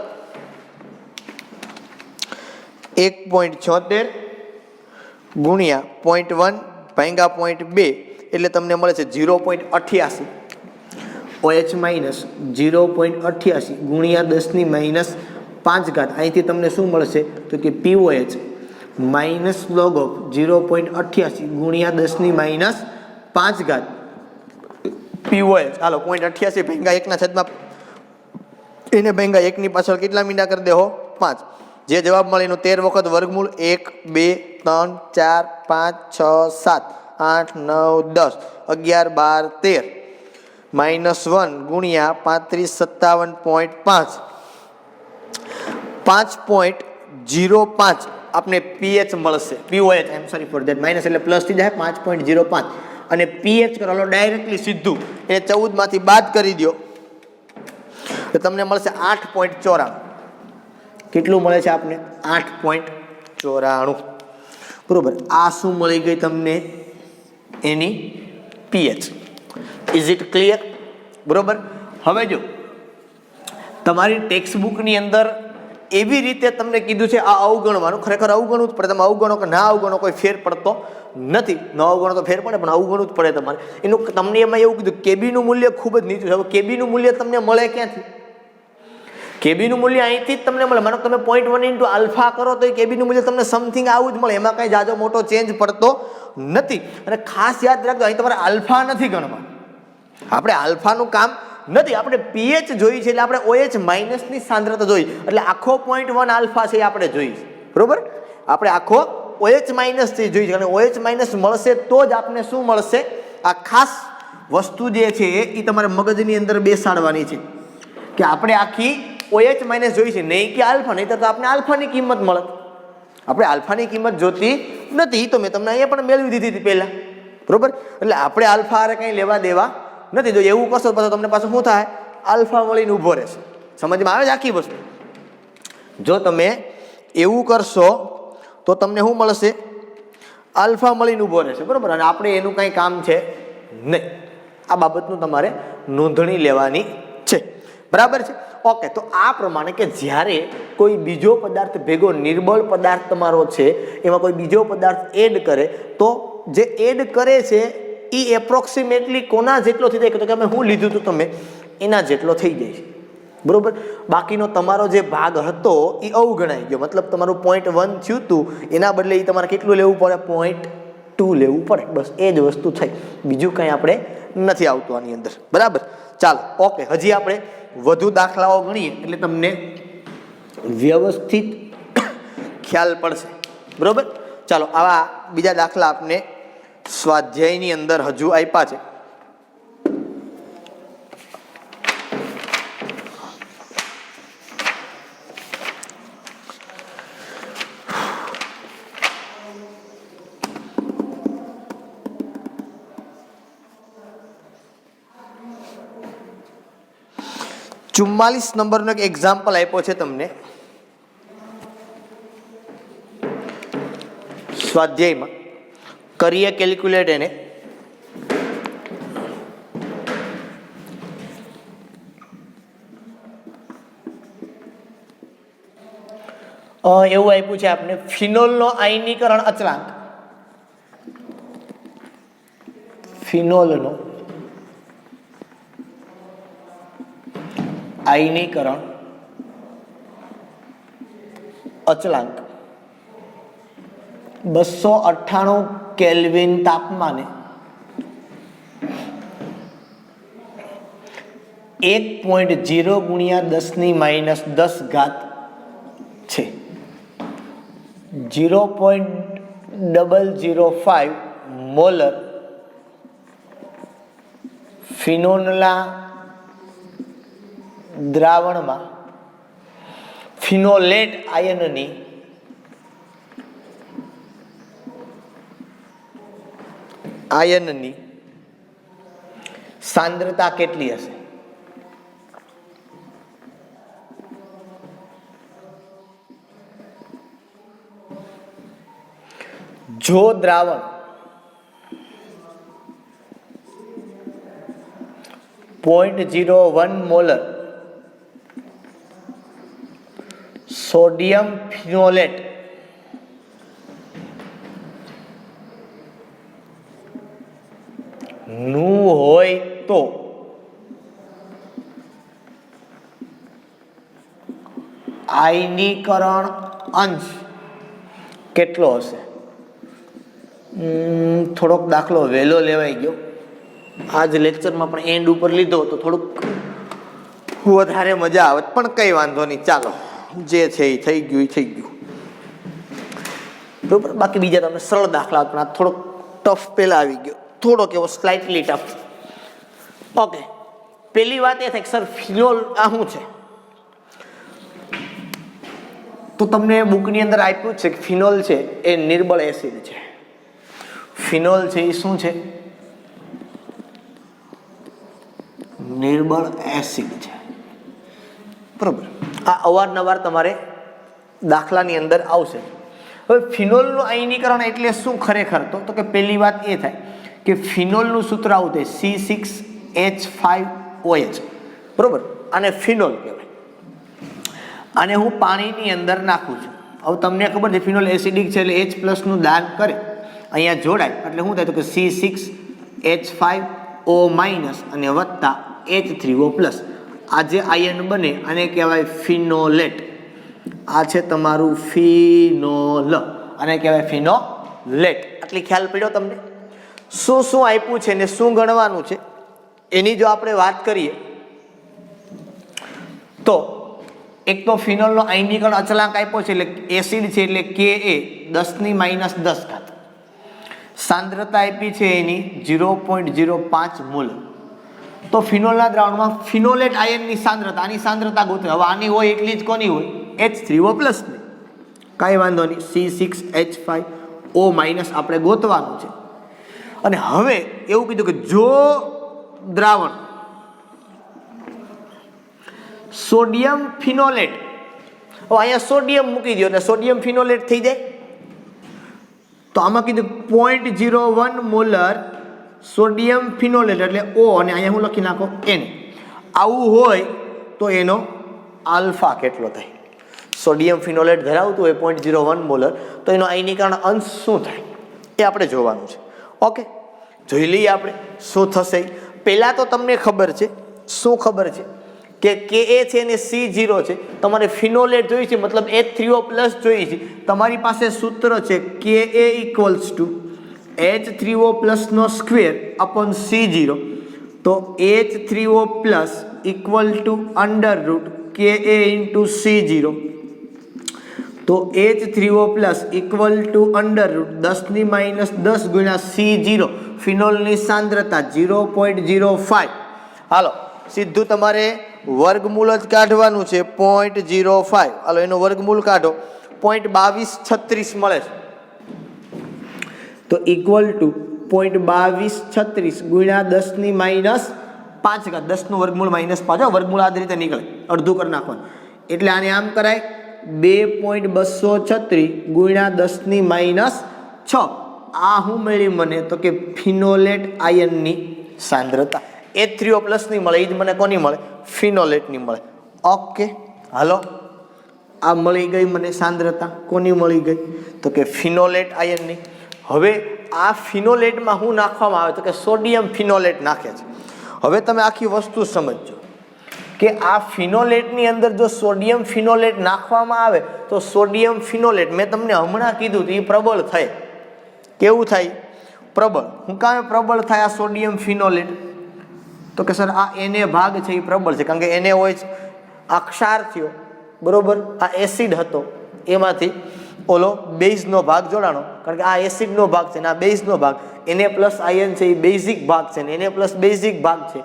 1.76 ગુણ્યા પોઈન્ટ 1 ભાંગા પોઈન્ટ 2 એટલે તમને મળે છે 0.88. OH માઇનસ 0.88 ગુણ્યા 10⁻5. અહીંથી તમને શું મળશે તો કે POH માઇનસ લોગ ઓફ 0.88 ગુણ્યા 10⁻5 POH. હાલો 0.88 ભાંગા 1 ના છેદમાં એને ભાંગા 1 ની પાછળ કેટલા મીંડા કરી દેહો 5. જે જવાબ મળે એનું 13 વખત વર્ગમૂળ 1 2 3 4 5 6 7 8 9 10 11 12 13 -1 ગુણ્યા 35 57.5 5.05 આપને pH મળશે. POH I am sorry for that, minus એટલે પ્લસ થઈ જાય 5.05 અને pH કરો ડાયરેક્ટલી સીધું એ 14 માંથી બાદ કરી દો તો તમને મળશે 8.94. કેટલું મળે છે આપને 8.94, બરોબર. આ શું મળી ગઈ તમને એની pH. Is it clear? બરોબર. હવે જો તમારી ટેક્સ્ટ બુકની અંદર એવી રીતે તમને કીધું છે આ અવગણવાનું, ખરેખર અવગણવું જ પડે. તમે અવગણો કે ના અવગણો કોઈ ફેર પડતો નથી. ન અવગણો તો ફેર પડે પણ અવગણવું જ પડે તમારે. એનું તમને એમાં એવું કીધું કેબીનું મૂલ્ય ખૂબ જ નીચું છે. હવે કેબીનું મૂલ્ય તમને મળે ક્યાંથી? કેબીનું મૂલ્ય અહીંથી જ તમને મળે. માનો તમે પોઈન્ટ 1 ઇન્ટુ આલ્ફા કરો તો એ કેબીનું મૂલ્ય તમને સમથિંગ આવું જ મળે. એમાં કાંઈ જાજો મોટો ચેન્જ પડતો નથી. અને ખાસ યાદ રાખજો અહીં તમારે આલ્ફા નથી ગણવા, આપણે આલ્ફાનું કામ નથી, આપણે pH જોઈ છે એટલે આપણે OH માઇનસની સાંદ્રતા જોઈ એટલે આખો પોઈન્ટ 1 આલ્ફા છે એ આપણે જોઈ છે, બરોબર. આપણે આખો OH માઇનસ થી જોઈ છે અને OH માઇનસ મળશે તો જ આપને શું મળશે, આ ખાસ વસ્તુ જે છે એ તમારે મગજની અંદર બેસાડવાની છે કે આપણે આખી OH માઇનસ જોઈ છે, નહીં કે આલ્ફા. નહીં તો આપણે આલ્ફાની કિંમત મળે. આપણે આલ્ફાની કિંમત જોતી નથી, તો મેં તમને અહીંયા પણ મેળવી દીધી હતી પહેલા, બરોબર. એટલે આપણે આલ્ફા હારે કંઈ લેવા દેવા નથી. જો એવું કરશો તો તમને પાછું શું થાય, આલ્ફા મળીને ઊભો રહેશે. સમજમાં આવે છે આખી વસ્તુ? જો તમે એવું કરશો તો તમને શું મળશે, આલ્ફા મળીને ઊભો રહેશે, બરોબર. અને આપણે એનું કંઈ કામ છે નહીં. આ બાબતનું તમારે નોંધણી લેવાની છે, બરાબર છે. ઓકે, તો આ પ્રમાણે કે જ્યારે કોઈ બીજો પદાર્થ ભેગો નિર્બળ પદાર્થ તમારો છે એમાં કોઈ બીજો પદાર્થ એડ કરે તો જે એડ કરે છે એ એપ્રોક્સિમેટલી કોના જેટલો થઈ જાય તો કે અમે શું લીધું હતું તમે એના જેટલો થઈ જાય છે, બરોબર. બાકીનો તમારો જે ભાગ હતો એ અવગણાઈ ગયો, મતલબ તમારું પોઈન્ટ 1 થયું હતું એના બદલે એ તમારે કેટલું લેવું પડે, પોઈન્ટ 2 લેવું પડે. બસ એ જ વસ્તુ થઈ, બીજું કંઈ આપણે નથી આવતું આની અંદર, બરાબર. ચાલો ઓકે, હજી આપણે વધુ દાખલાઓ ગણીએ એટલે તમને વ્યવસ્થિત ખ્યાલ પડશે, બરોબર. ચાલો આવા બીજા દાખલા આપને સ્વાધ્યાયની અંદર હજુ આપ્યા છે. ચુમ્માલીસ નંબરનો એક એક્ઝામ્પલ આપ્યો છે તમને સ્વાધ્યાયમાં. કરીએ કેલ્ક્યુલેટ એને. એવું આપ્યું છે આપણે ફિનોલનો આયનીકરણ અચળાંક, ફિનોલનો આયનીકરણ અચળાંક 298 કેલ્વિન તાપમાને 1.0 × 10⁻10 છે, 0.005 મોલર ફિનોલના દ્રાવણમાં ફિનોલેટ આયનની સાંદ્રતા કેટલી હશે? જો દ્રાવણ 0.01 મોલર સોડિયમ ફિનોલેટ નું હોય તો આયનીકરણ અંશ કેટલો હશે? થોડોક દાખલો વહેલો લેવાઈ ગયો, આજ લેક્ચરમાં પણ એન્ડ ઉપર લીધો તો થોડુંક વધારે મજા આવે, પણ કંઈ વાંધો નહીં, ચાલો જે છે એ થઈ ગયું બરોબર. બાકી બીજા તમે સરળ દાખલા પણ આ થોડોક ટફ પહેલા આવી ગયો, થોડોક એવો સ્લાઇટલી ટફ. ઓકે, પહેલી વાત એ થાય કે સર ફિનોલ આ શું છે? તો તમને બુકની અંદર આપ્યું છે કે ફિનોલ છે એ નિર્બળ એસિડ છે. ફિનોલ છે એ શું છે? નિર્બળ એસિડ છે બરોબર. આ અવારનવાર તમારે દાખલાની અંદર આવશે. હવે ફિનોલનું આયનીકરણ એટલે શું ખરેખર? તો કે પહેલી વાત એ થાય કે ફિનોલનું સૂત્ર આવું થાય C6H5OH બરોબર. આને ફિનોલ કહેવાય. આને હું પાણીની અંદર નાખું છું. હવે તમને ખબર છે ફિનોલ એસિડિક છે એટલે H+ નું દાન કરે, અહીંયા જોડાય એટલે શું થાય તો કે C6H5O- અને વત્તા H3O+. આ જે આયન બને આને કહેવાય ફિનોલેટ. આ છે તમારું ફિનોલ, આને કહેવાય ફિનોલેટ. આટલી ખ્યાલ પડ્યો તમને? શું શું આપ્યું છે ને શું ગણવાનું છે એની જો આપણે વાત કરીએ તો એક તો ફિનોલનો આયનીકરણ અચળાંક આપ્યો છે એટલે એસિડ છે એટલે Ka 10⁻10. સાંદ્રતા આપી છે એની 0.05 મોલ. તો ફિનોલના દ્રાવણમાં ફિનોલેટ આયનની સાંદ્રતા, આની સાંદ્રતા ગોતવી. હવે આની હોય એટલી જ કોની હોય? H3O+. કાંઈ વાંધો નહીં, C6H5O- આપણે ગોતવાનું છે. અને હવે એવું કીધું કે જો દ્રાવણ સોડિયમ ફિનોલેટ, હવે અહીંયા સોડિયમ મૂકી દો એટલે સોડિયમ ફિનોલેટ થઈ જાય. તો આમાં કીધું 0.01 મોલર સોડિયમ ફિનોલેટ એટલે O, અને અહીંયા હું લખી નાખો N. આવું હોય તો એનો આલ્ફા કેટલો થાય? સોડિયમ ફિનોલેટ ધરાવતું હોય 0.01 મોલર તો એનો આયનીકરણ અંશ શું થાય એ આપણે જોવાનું છે. ઓકે, જોઈ લઈએ આપણે શું થશે. પહેલાં તો તમને ખબર છે, શું ખબર છે કે Ka છે અને C0 છે. તમારે ફિનોલેટ જોઈ છે મતલબ H3O+ જોઈ છે. તમારી પાસે સૂત્ર છે Ka = H3O+નો સ્ક્વેર અપોન C0. તો H3O+ = √Ka × C0. તો H3O+ = √10⁻10 × C0. ફિનોલની સાંદ્રતા 0.05. હાલો સીધું તમારે વર્ગમૂળ જ કાઢવાનું છે 0.05. હાલો એનો વર્ગમૂળ કાઢો 0.2236 મળે છે. તો =0.2236 × 10⁻5. 10નું વર્ગમૂળ -5, વર્ગમૂળ આ રીતે નીકળે, અડધું કરી નાખવાનું. એટલે આને આમ કરાય 2.236 × 10⁻6. આ શું મળી મને તો કે ફિનોલેટ આયનની સાંદ્રતા. H3O+ ની મળે, એ જ મને કોની મળે? ફિનોલેટની મળે. ઓકે, હાલો આ મળી ગઈ મને સાંદ્રતા. કોની મળી ગઈ? તો કે ફિનોલેટ આયનની. હવે આ ફિનોલેટમાં શું નાખવામાં આવે? તો કે સોડિયમ ફિનોલેટ નાખે છે. હવે તમે આખી વસ્તુ સમજજો કે આ ફિનોલેટની અંદર જો સોડિયમ ફિનોલેટ નાખવામાં આવે તો સોડિયમ ફિનોલેટ મેં તમને હમણાં કીધું તો એ પ્રબળ થાય. કેવું થાય? પ્રબળ. હું કામે પ્રબળ થાય આ સોડિયમ ફિનોલેટ? તો કે સર આ એને ભાગ છે એ પ્રબળ છે, કારણ કે એને હોય આ ક્ષાર થયો, બરોબર, આ એસિડ હતો, એમાંથી ઓલો બેઝનો ભાગ જોડાણો, કારણ કે આ એસિડનો ભાગ છે ને આ બેઝનો ભાગ, એને પ્લસ આયન છે એ બેઝિક ભાગ છે ને એને પ્લસ બેઝિક ભાગ છે,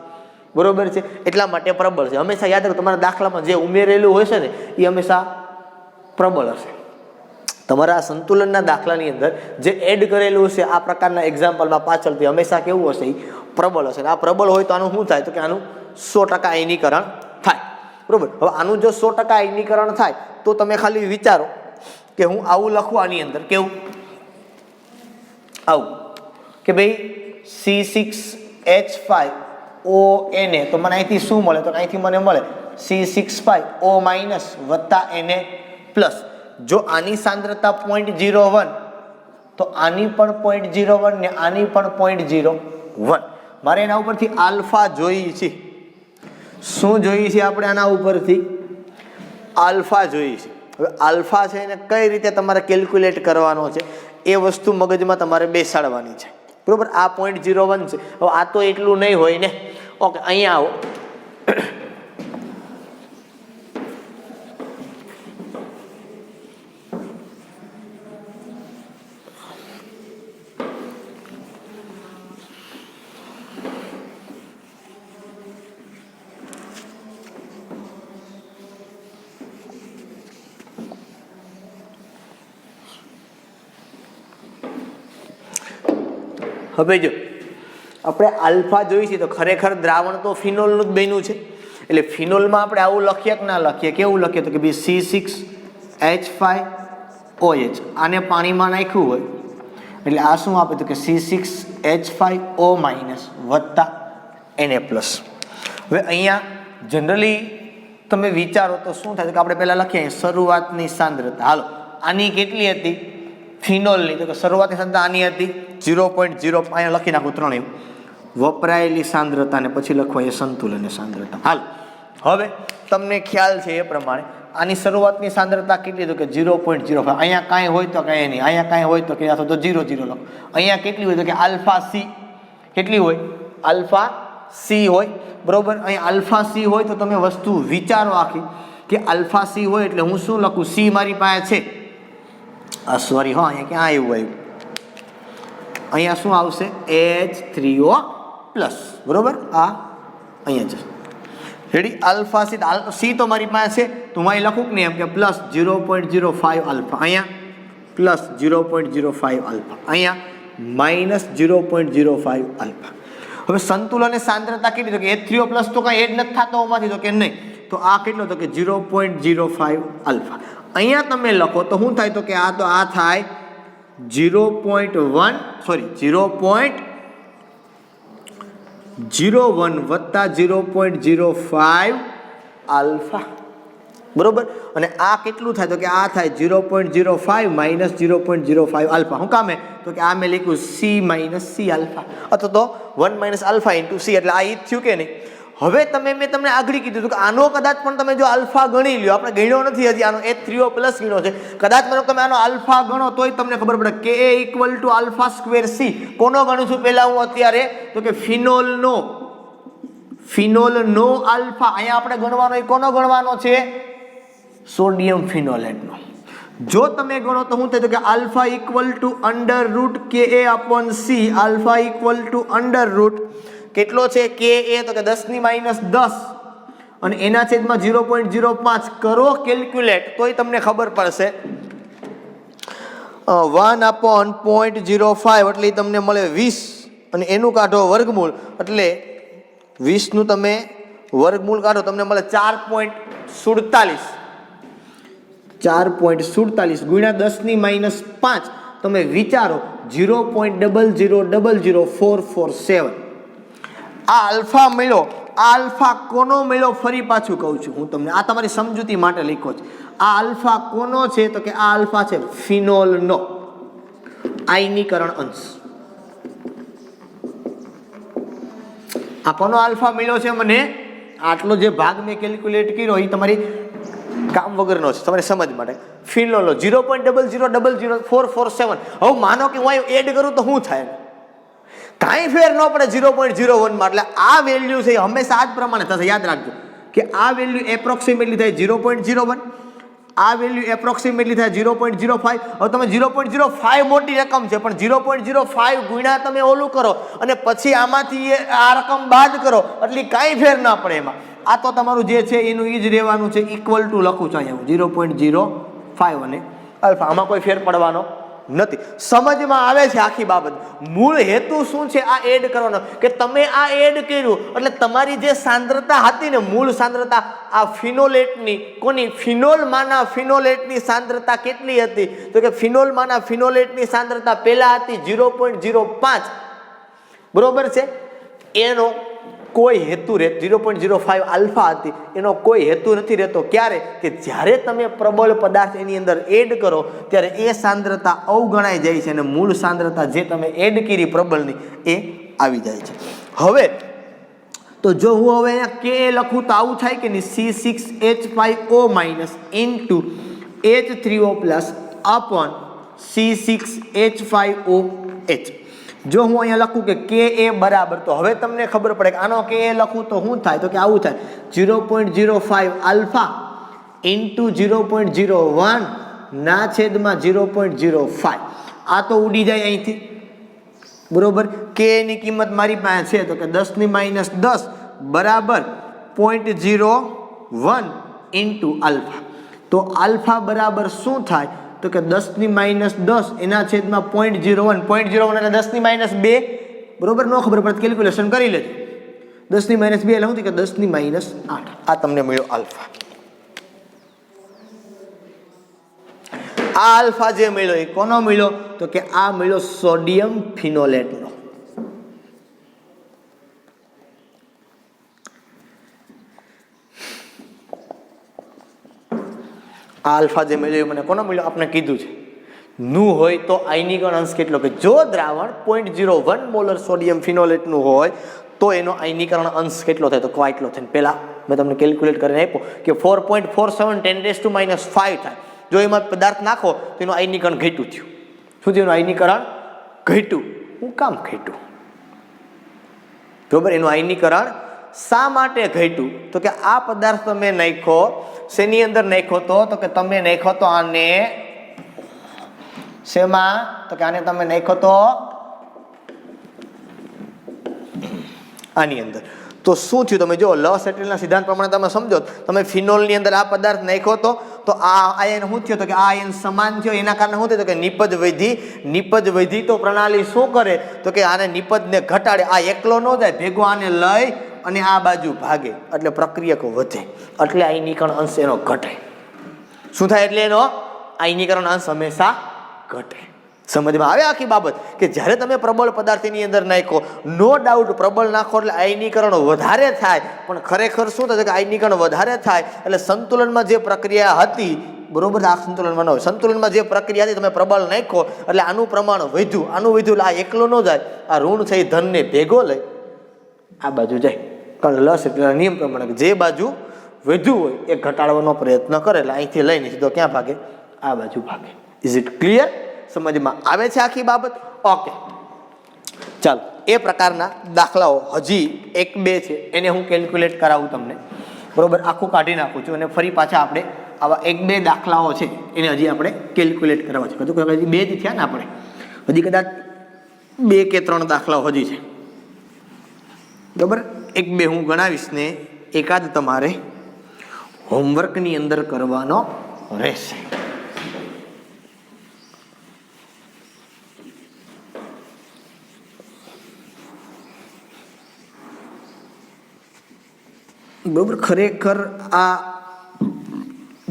બરોબર છે, એટલા માટે પ્રબળ છે. હંમેશા યાદ રાખો, તમારા દાખલામાં જે ઉમેરેલું હોય છે ને એ હંમેશા પ્રબળ હશે. તમારા સંતુલનના દાખલાની અંદર જે એડ કરેલું છે આ પ્રકારના એક્ઝામ્પલમાં પાછળથી હંમેશા કેવું હશે? એ પ્રબળ હશે. આ પ્રબળ હોય તો આનું શું થાય? તો કે આનું 100% આયનીકરણ થાય, બરોબર. હવે આનું જો 100% આયનીકરણ થાય તો તમે ખાલી વિચારો કે હું આવું લખું આની અંદર, કેવું? આવું કે ભાઈ C6H5ONa, તો મને અહીંથી શું મળે? તો અહીંથી મને મળે C6O- Na પ્લસ. જો આની સાંદ્રતા 0.01 તો આની પણ 0.01 ને આની પણ 0.01. મારે એના ઉપરથી આલ્ફા જોઈએ છે. શું જોઈએ છે આપણે? આના ઉપરથી આલ્ફા જોઈએ છે. હવે આલ્ફા છે એને કઈ રીતે તમારે કેલ્ક્યુલેટ કરવાનો છે એ વસ્તુ મગજમાં તમારે બેસાડવાની છે, બરોબર. આ 0.01 છે. હવે આ તો એટલું નહીં હોય ને. ઓકે, અહીંયા આવો. હવે જો આપણે આલ્ફા જોઈ છે તો ખરેખર દ્રાવણ તો ફિનોલનું જ બન્યું છે, એટલે ફિનોલમાં આપણે આવું લખીએ કે ના લખીએ? કેવું લખીએ? તો કે ભાઈ C6H5OH, આને પાણીમાં નાખ્યું હોય એટલે આ શું આપે? તો કે C6H5O- વત્તા Na પ્લસ. હવે અહીંયા જનરલી તમે વિચારો તો શું થાય? તો કે આપણે પહેલાં લખીએ શરૂઆતની સાંદ્રતા. હાલો, આની કેટલી હતી? ફિનોલની. તો કે શરૂઆતની સાંદ્રતા આની હતી 0.0. અહીંયા લખી નાખું 3 વપરાયેલી સાંદ્રતા ને પછી લખવા એ સંતુલનની સાંદ્રતા. હાલ, હવે તમને ખ્યાલ છે એ પ્રમાણે આની શરૂઆતની સાંદ્રતા કેટલી? તો કે 0.05. અહીંયા કાંઈ હોય તો કાંઈ નહીં, અહીંયા કાંઈ હોય તો કે અથવા તો 0 0 લખો. અહીંયા કેટલી હોય? તો કે આલ્ફા સી. કેટલી હોય? આલ્ફા સી હોય, બરોબર. અહીંયા આલ્ફા સી હોય તો તમે વસ્તુ વિચારો આખી કે આલ્ફા સી હોય એટલે હું શું લખું? સી મારી પાસે છે, સોરી હા, અહીંયા ક્યાં આવ્યું? અહીંયા શું આવશે? H3O પ્લસ, બરોબર. આ અહીંયા છે રેડી. આલ્ફા સી, સી તો મારી પાસે છે તો હું અહીં લખું કે નહીં એમ કે પ્લસ 0.05 આલ્ફા, અહીંયા પ્લસ 0.05 આલ્ફા, અહીંયા માઇનસ 0.05 આલ્ફા. હવે સંતુલન સાંદ્રતા કેટલી? તો કે H3O પ્લસ તો કાંઈ એડ નથી થતો આમાંથી, તો કે નહીં. તો આ કેટલો? તો કે 0.05 આલ્ફા. અહીંયા તમે લખો તો શું થાય? તો કે આ તો આ થાય 0.01 વત્તા 0.05 આલ્ફા, બરોબર. અને આ કેટલું થાય? તો કે આ થાય 0.05 માઇનસ 0.05 આલ્ફા. શું કામે? તો કે આ મેં લખ્યું C માઇનસ C આલ્ફા, અથવા તો 1 માઇનસ આલ્ફા ઇન્ટુ C, એટલે આ ઈ થયું કે નહીં? હવે મેં તમને આગળ કીધું હતું કે આનો કદાચ પણ તમે જો આલ્ફા ગણી લ્યો, આપણે ગણ્યો નથી હજી, આનો H3O પ્લસ ગણ્યો છે, કદાચ તમે આનો આલ્ફા ગણો તોય તમને ખબર પડે કે A equal to alpha square C. કોનો ગણું છું પહેલા હું અત્યારે? તો કે ફિનોલનો આલ્ફા. અહીંયા આપણે ગણવાનો એ કોનો ગણવાનો છે? સોડિયમ ફિનોલેટનો. જો તમે ગણો તો શું થાય? તો કે alpha equal two √KA/C. Alpha equal two √ કેટલો છે? KA તો કે 10⁻10 અને એના છેદમાં 0.05 કરો કેલ્ક્યુલેટ તોય તમને ખબર પડશે 1/0.05 એટલે તમને મળે 20 અને એનું કાઢો વર્ગમૂળ એટલે 20 નું તમે વર્ગમૂળ કાઢો તમને મળે 4.47 ગુણ્યા 10⁻5. તમે વિચારો 0.0000447. આ આલ્ફા મળ્યો. આ આલ્ફા કોનો મળ્યો? ફરી પાછું કહું છું હું તમને, આ તમારી સમજૂતી માટે લખ્યો છે. આ આલ્ફા કોનો છે તો કે આ આલ્ફા છે ફિનોલનો આયનીકરણ અંશ. આ કોનો આલ્ફા મળ્યો છે મને? આટલો જે ભાગ મેં કેલ્ક્યુલેટ કર્યો એ તમારી કામ વગરનો છે, તમારી સમજ માટે. ફિનોલનો 0.00000447. હવે માનો કે હું એડ કરું તો શું થાય? કાંઈ ફેર ન પડે 0.01 માં. એટલે આ વેલ્યુ છે હંમેશા આ જ પ્રમાણે થશે. યાદ રાખજો કે આ વેલ્યુ એપ્રોક્સિમેટલી થાય 0.01, આ વેલ્યુ એપ્રોક્સિમેટલી થાય 0.05. હવે તમે 0.05 મોટી રકમ છે, પણ 0.05 ગુણ્યા તમે ઓલું કરો અને પછી આમાંથી આ રકમ બાદ કરો એટલે કાંઈ ફેર ના પડે એમાં. આ તો તમારું જે છે એનું ઈ જ રહેવાનું છે, ઇક્વલ ટુ લખું છું અહીંયા 0.05 અને આલ્ફા. આમાં કોઈ ફેર પડવાનો નથી. સમજમાં આવે છે આખી બાબત? મૂળ હેતુ શું છે આ એડ કરવાનો? કે તમે આ એડ કર્યું એટલે તમારી જે સાંદ્રતા હતી ને, મૂળ સાંદ્રતા આ ફિનોલેટની, કોની? ફિનોલમાંના ફિનોલેટની સાંદ્રતા કેટલી હતી? તો કે ફિનોલમાંના ફિનોલેટની સાંદ્રતા પહેલા હતી 0.05, બરોબર છે. એનો કોઈ હેતુ રહે 0.05 આલ્ફા હતી, એનો કોઈ હેતુ નથી રહેતો. ક્યારે? કે જ્યારે તમે પ્રબળ પદાર્થ એની અંદર એડ કરો ત્યારે એ સાંદ્રતા અવગણાઈ જાય છે અને મૂળ સાંદ્રતા જે તમે એડ કરી પ્રબળની એ આવી જાય છે. હવે તો જો હું હવે અહીંયા કે લખું તો આવું થાય કે નહીં? C6H5O into H3O plus upon C6H5OH. જો હું અહીંયા લખું કે Ka બરાબર, તો હવે તમને ખબર પડે કે આનો Ka લખું તો શું થાય? તો કે આવું થાય 0.05 આલ્ફા ઇન્ટુ 0.01 ના છેદમાં 0.05. આ તો ઉડી જાય અહીંથી, બરોબર. K ની કિંમત મારી પાસે છે તો કે 10⁻10 બરાબર 0.01 ઇન્ટુ આલ્ફા. તો આલ્ફા બરાબર શું થાય? તો કે 10⁻10 એના છેદમાં 0.01. 0.01 એટલે 10⁻2, બરોબર. ન ખબર પડે કેલ્ક્યુલેશન કરી લેજો. 10⁻2 એટલે શું કે 10⁻8. આ તમને મળ્યો આલ્ફા. આ આલ્ફા જે મળ્યો એ કોનો મળ્યો? તો કે આ મળ્યો સોડિયમ ફિનોલેટનો. આ આલ્ફા જે મળ્યો મને કોનો મળ્યો? આપણે કીધું છે નું હોય તો આયનીકરણ અંશ કેટલો? કે જો દ્રાવણ 0.01 મોલર સોડિયમ ફિનોલેટનું હોય તો એનો આયનીકરણ અંશ કેટલો થાય? તો કેટલો થાય? પહેલા મેં તમને કેલ્ક્યુલેટ કરીને આપ્યો કે 4.47 10⁻5 થાય. જો એમાં પદાર્થ નાખો તો એનું આયનીકરણ ઘટ્યું થયું. શું થયું? એનું આયનીકરણ ઘટ્યું. હું કામ ઘટ્યું? બરોબર. એનું આયનીકરણ શા માટે ઘટ્યું? તો કે આ પદાર્થ તમે નાખો, શેની અંદર નાખો? તો કે તમે નાખો તો આને શેમાં? તો કે આને તમે નાખો તો આની અંદર. તો શું થયું? તમે જો લસ એટલેના સિદ્ધાંત પ્રમાણે તમે સમજો, તમે ફિનોલની અંદર આ પદાર્થ નાખો તો આ આયન શું થયો? તો કે આ આયન સમાન થયો. એના કારણે શું થયું? તો કે નિપજ વધી. નિપજ વધી તો પ્રણાલી શું કરે? તો કે આને નિપજને ઘટાડે. આ એકલો ન જાય, ભેગો આને લઈ અને આ બાજુ ભાગે એટલે પ્રક્રિયક વધે, એટલે આયનીકરણ અંશ એનો ઘટે. શું થાય? એટલે એનો આયનીકરણ અંશ હંમેશા ઘટે. સમજમાં આવે આખી બાબત? કે જ્યારે તમે પ્રબળ પદાર્થની અંદર નાખો, નો ડાઉટ પ્રબળ નાખો એટલે આયનીકરણ વધારે થાય, પણ ખરેખર શું થાય? કે આયનીકરણ વધારે થાય એટલે સંતુલનમાં જે પ્રક્રિયા હતી, બરોબર, આ સંતુલનમાં ન હોય, સંતુલનમાં જે પ્રક્રિયા હતી તમે પ્રબળ નાખો એટલે આનું પ્રમાણ વધ્યું. આનું વધ્યું એટલે આ એકલો ન જાય, આ ઋણ છે એ ધનને ભેગો લઈ આ બાજુ જાય. કારણ લસ એટલે નિયમ પ્રમાણે જે બાજુ વધ્યું હોય એ ઘટાડવાનો પ્રયત્ન કરે એટલે અહીંથી લઈને સીધો ક્યાં ભાગે? આ બાજુ ભાગે. Is it clear? સમજમાં આવે છે આખી બાબત? ઓકે, ચાલો એ પ્રકારના દાખલાઓ હજી 1-2 છે, એને હું કેલ્ક્યુલેટ કરાવું તમને, બરોબર. આખું કાઢી નાખું છું અને ફરી પાછા આપણે આવા 1-2 દાખલાઓ છે એને હજી આપણે કેલ્ક્યુલેટ કરવા છે. હજી 2 જ થયા ને, આપણે હજી કદાચ 2 કે 3 દાખલાઓ હજી છે, બરોબર. 1-2 હું ગણાવીશ ને એકાદ તમારે હોમવર્કની અંદર કરવાનો રહેશે. બરોબર. ખરેખર આ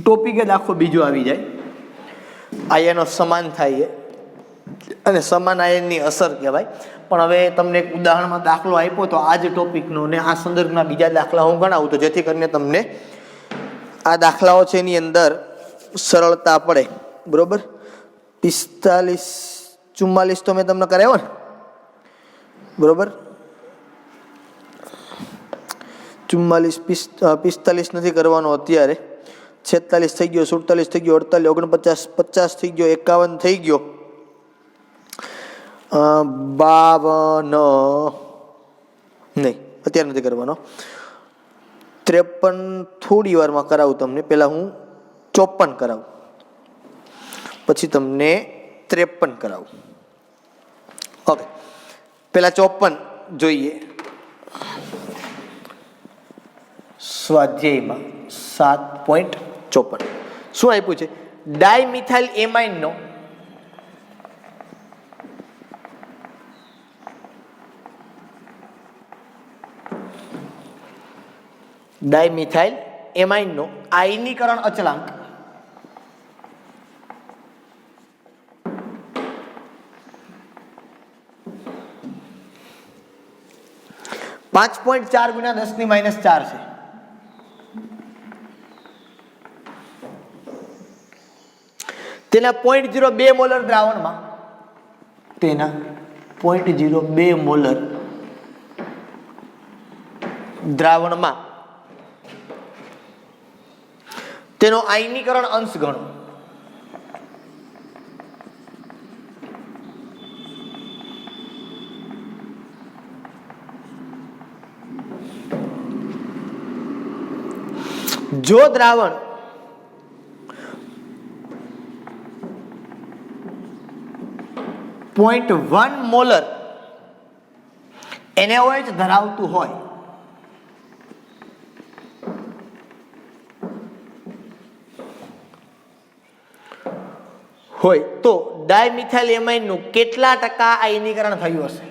ટોપિક જ આખો બીજો આવી જાય. આયનો સમાન થાય અને સમાન આયનની અસર કહેવાય. પણ હવે તમને એક ઉદાહરણમાં દાખલો આપ્યો તો આ જ ટોપિકનો ને આ સંદર્ભના બીજા દાખલા હું ગણાવું તો જેથી કરીને તમને આ દાખલાઓ છે એની અંદર સરળતા પડે, બરોબર. 45 44 તો મેં તમને કરાવ્યો ને, બરોબર. 44 45 નથી કરવાનો અત્યારે. 46 થઈ ગયો, 47 થઈ ગયો, 48 49 50 થઈ ગયો, 51 થઈ ગયો, 52 નહીં અત્યારે નથી કરવાનો. 53 થોડી વારમાં કરાવું તમને. પહેલાં હું 54 કરાવું, પછી તમને 53 કરાવું. ઓકે, પહેલાં 54 જોઈએ. સ્વાધ્યાયમાં 7.54 શું આપ્યું છે? ડાયમિથાઇલ એમાઇનનો આયનીકરણ અચળાંક 5.4 ગુણ્યા 10⁻⁴ છે. તેના 0.02 મોલર દ્રાવણમાં તેનો આયનીકરણ અંશ ગણો. જો દ્રાવણ .1 મોલર NaOH ધરાવતું હોય તો ડાયમિથાઇલ એમાઇનનું કેટલા ટકા આયનીકરણ થયું હશે?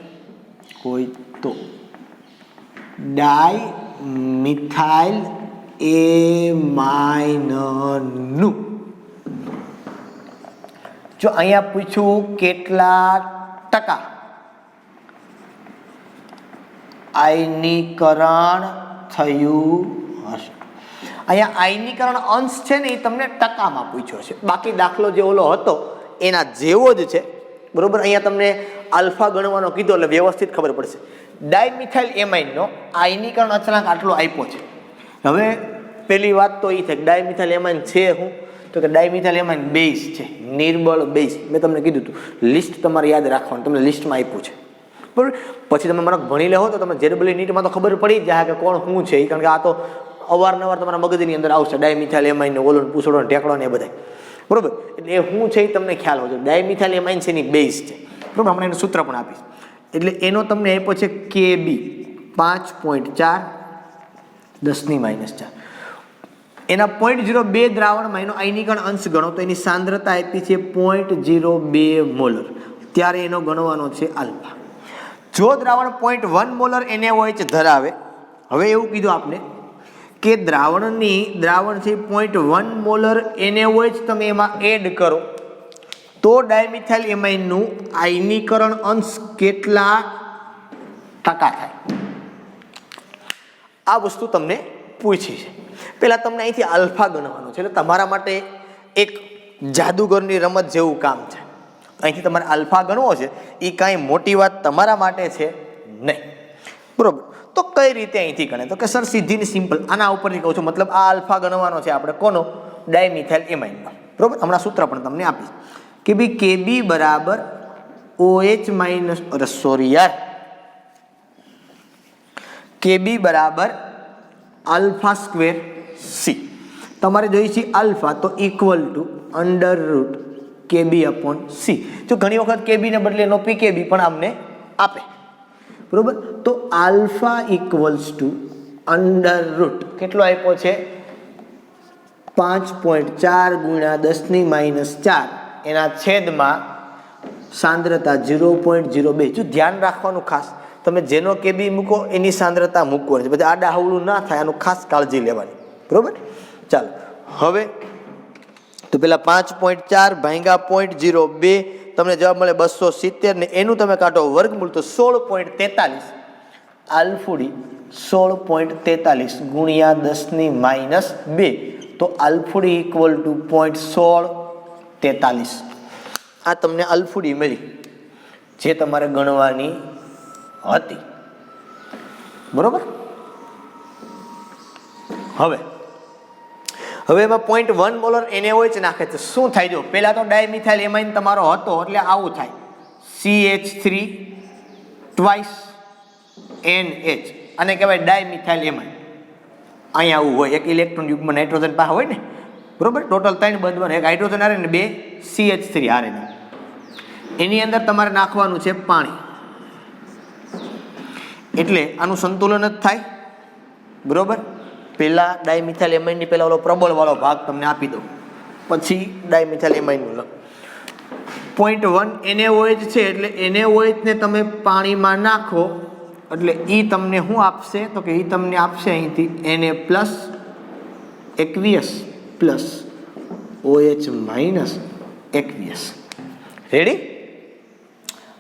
હોય તો ડાયમિથાઇલ એમાઇનનું, જો અહીંયા પૂછ્યું કેટલા ટકા આયનીકરણ થયું હશે, અહીંયા આયનીકરણ અંશ છે ને એ તમને ટકામાં પૂછ્યો છે. બાકી દાખલો જે ઓલો હતો એના જેવો જ છે, બરોબર. અહીંયા તમને આલ્ફા ગણવાનો કીધો એટલે વ્યવસ્થિત ખબર પડશે. ડાયમિથાઇલ એમાઇનનો આયનીકરણ અચળાંક આટલો આપ્યો છે. હવે પહેલી વાત તો એ છે કે ડાયમિથાઇલ એમાઇન છે શું? તો કે ડાયમિથાઇલ એમાઇન બેઝ છે, નિર્બળ બેઝ. મેં તમને કીધું હતું લિસ્ટ તમારે યાદ રાખવાનું, તમને લિસ્ટમાં આપ્યું છે, બરાબર. પછી તમે મને ભણી લેવો તો તમે જેડબલી નીટમાં તો ખબર પડી જ જાય કે કોણ શું છે, કારણ કે આ તો અવારનવાર તમારા મગજની અંદર આવશે. ડાયમિથાઇલ એમાઇન ઓલોન પૂછડો ઢેકડો ને એ બધા, બરોબર. એટલે એ શું છે એ તમને ખ્યાલ હોવો જોઈએ. ડાયમિથાઇલ એમાઇન છે એની બેઝ છે, બરાબર. હમણાં એનું સૂત્ર પણ આપીશ. એટલે એનો તમને આપ્યો છે Kb 5.4 10⁻⁴. એના 0.02 દ્રાવણમાં એનો આયનીકરણ અંશ ગણો તો એની સાંદ્રતા આપી છે 0.02 મોલર. ત્યારે એનો ગણવાનો છે આલ્ફા. જો દ્રાવણ 0.1 મોલર NaOH ધરાવે, હવે એવું કીધું આપને કે દ્રાવણ છે 0.1 મોલર NaOH તમે એમાં એડ કરો તો ડાયમિથાઇલ એમાઇનનું આયનીકરણ અંશ કેટલા ટકા થાય? આ વસ્તુ તમને પૂછી છે. પહેલાં તમને અહીંથી આલ્ફા ગણવાનો છે, એટલે તમારા માટે એક જાદુગરની રમત જેવું કામ છે. અહીંથી તમારે આલ્ફા ગણવો છે, એ કાંઈ મોટી વાત તમારા માટે છે નહીં, બરોબર. તો કઈ રીતે અહીંથી ગણે? તો કે સર સીધી ને સિમ્પલ આના ઉપરથી કહું છું, મતલબ આ આલ્ફા ગણવાનો છે આપણે કોનો? ડાયમિથાઇલ એમાઇનનો, બરોબર. હમણાં સૂત્ર પણ તમને આપીશ કે ભાઈ Kb બરાબર OH માઇનસ Kb બરાબર આલ્ફા સ્ક્વેર C. તમારે જોઈએ છે આલ્ફા તો equal to √Kb upon C. જો ઘણી વખત Kb ને બદલે એનો PKb પણ અમને આપે, બરોબર. તો આલ્ફા ઇક્વલ્સ ટુ √ કેટલો આપ્યો છે? 5.4 ગુણ્યા 10⁻⁴. એના છેદમાં સાંદ્રતા 0.02. જો ધ્યાન રાખવાનું ખાસ, તમે જેનો Kb મૂકો એની સાંદ્રતા મૂકવાની છે, પછી આડા હવળું ના થાય આનું ખાસ કાળજી લેવાની, બરોબર. ચાલો હવે તો પેલા 5.4 ભાગ્યા 0.02 તમને જવાબ મળે 270 ને એનું તમે કાઢો વર્ગમૂળ તો 16.43. આલ્ફુડી 16.43 ગુણ્યા 10⁻². તો અલ્ફુડી ઇક્વલ ટુ 0.1643. આ તમને અલ્ફુડી મળી જે તમારે ગણવાની હતી. બરોબર. હવે એમાં 0.1 મોલર NaOH નાખે છે. શું થાય? જો પહેલા તો ડાયમિથાઇલ એમાઇન તમારો હતો એટલે આવું થાય CH3 ટ્વાઇસ NH, આને કહેવાય ડાયમિથાઇલ એમાઇન. અહીંયા આવું હોય, એક ઇલેક્ટ્રોન યુગ્મ નાઇટ્રોજન પાસે હોય ને, બરોબર. ટોટલ 3 બંધમાં, એક હાઇડ્રોજન હારે ને 2 CH3 હારે. એની અંદર તમારે નાખવાનું છે પાણી, એટલે આનું સંતુલન જ થાય. બરોબર. પહેલા ડાયમિથાઇલ એમાઇનની પહેલા ઓલો પ્રબળ વાળો ભાગ તમને આપી દો, પછી ડાયમિથાઇલ એમાઇનનો. 0.1 NaOH છે એટલે NaOH ને તમે પાણીમાં નાખો એટલે એ તમને શું આપશે? તો કે એ તમને આપશે અહીંથી Na plus aqueous plus OH minus aqueous. Ready?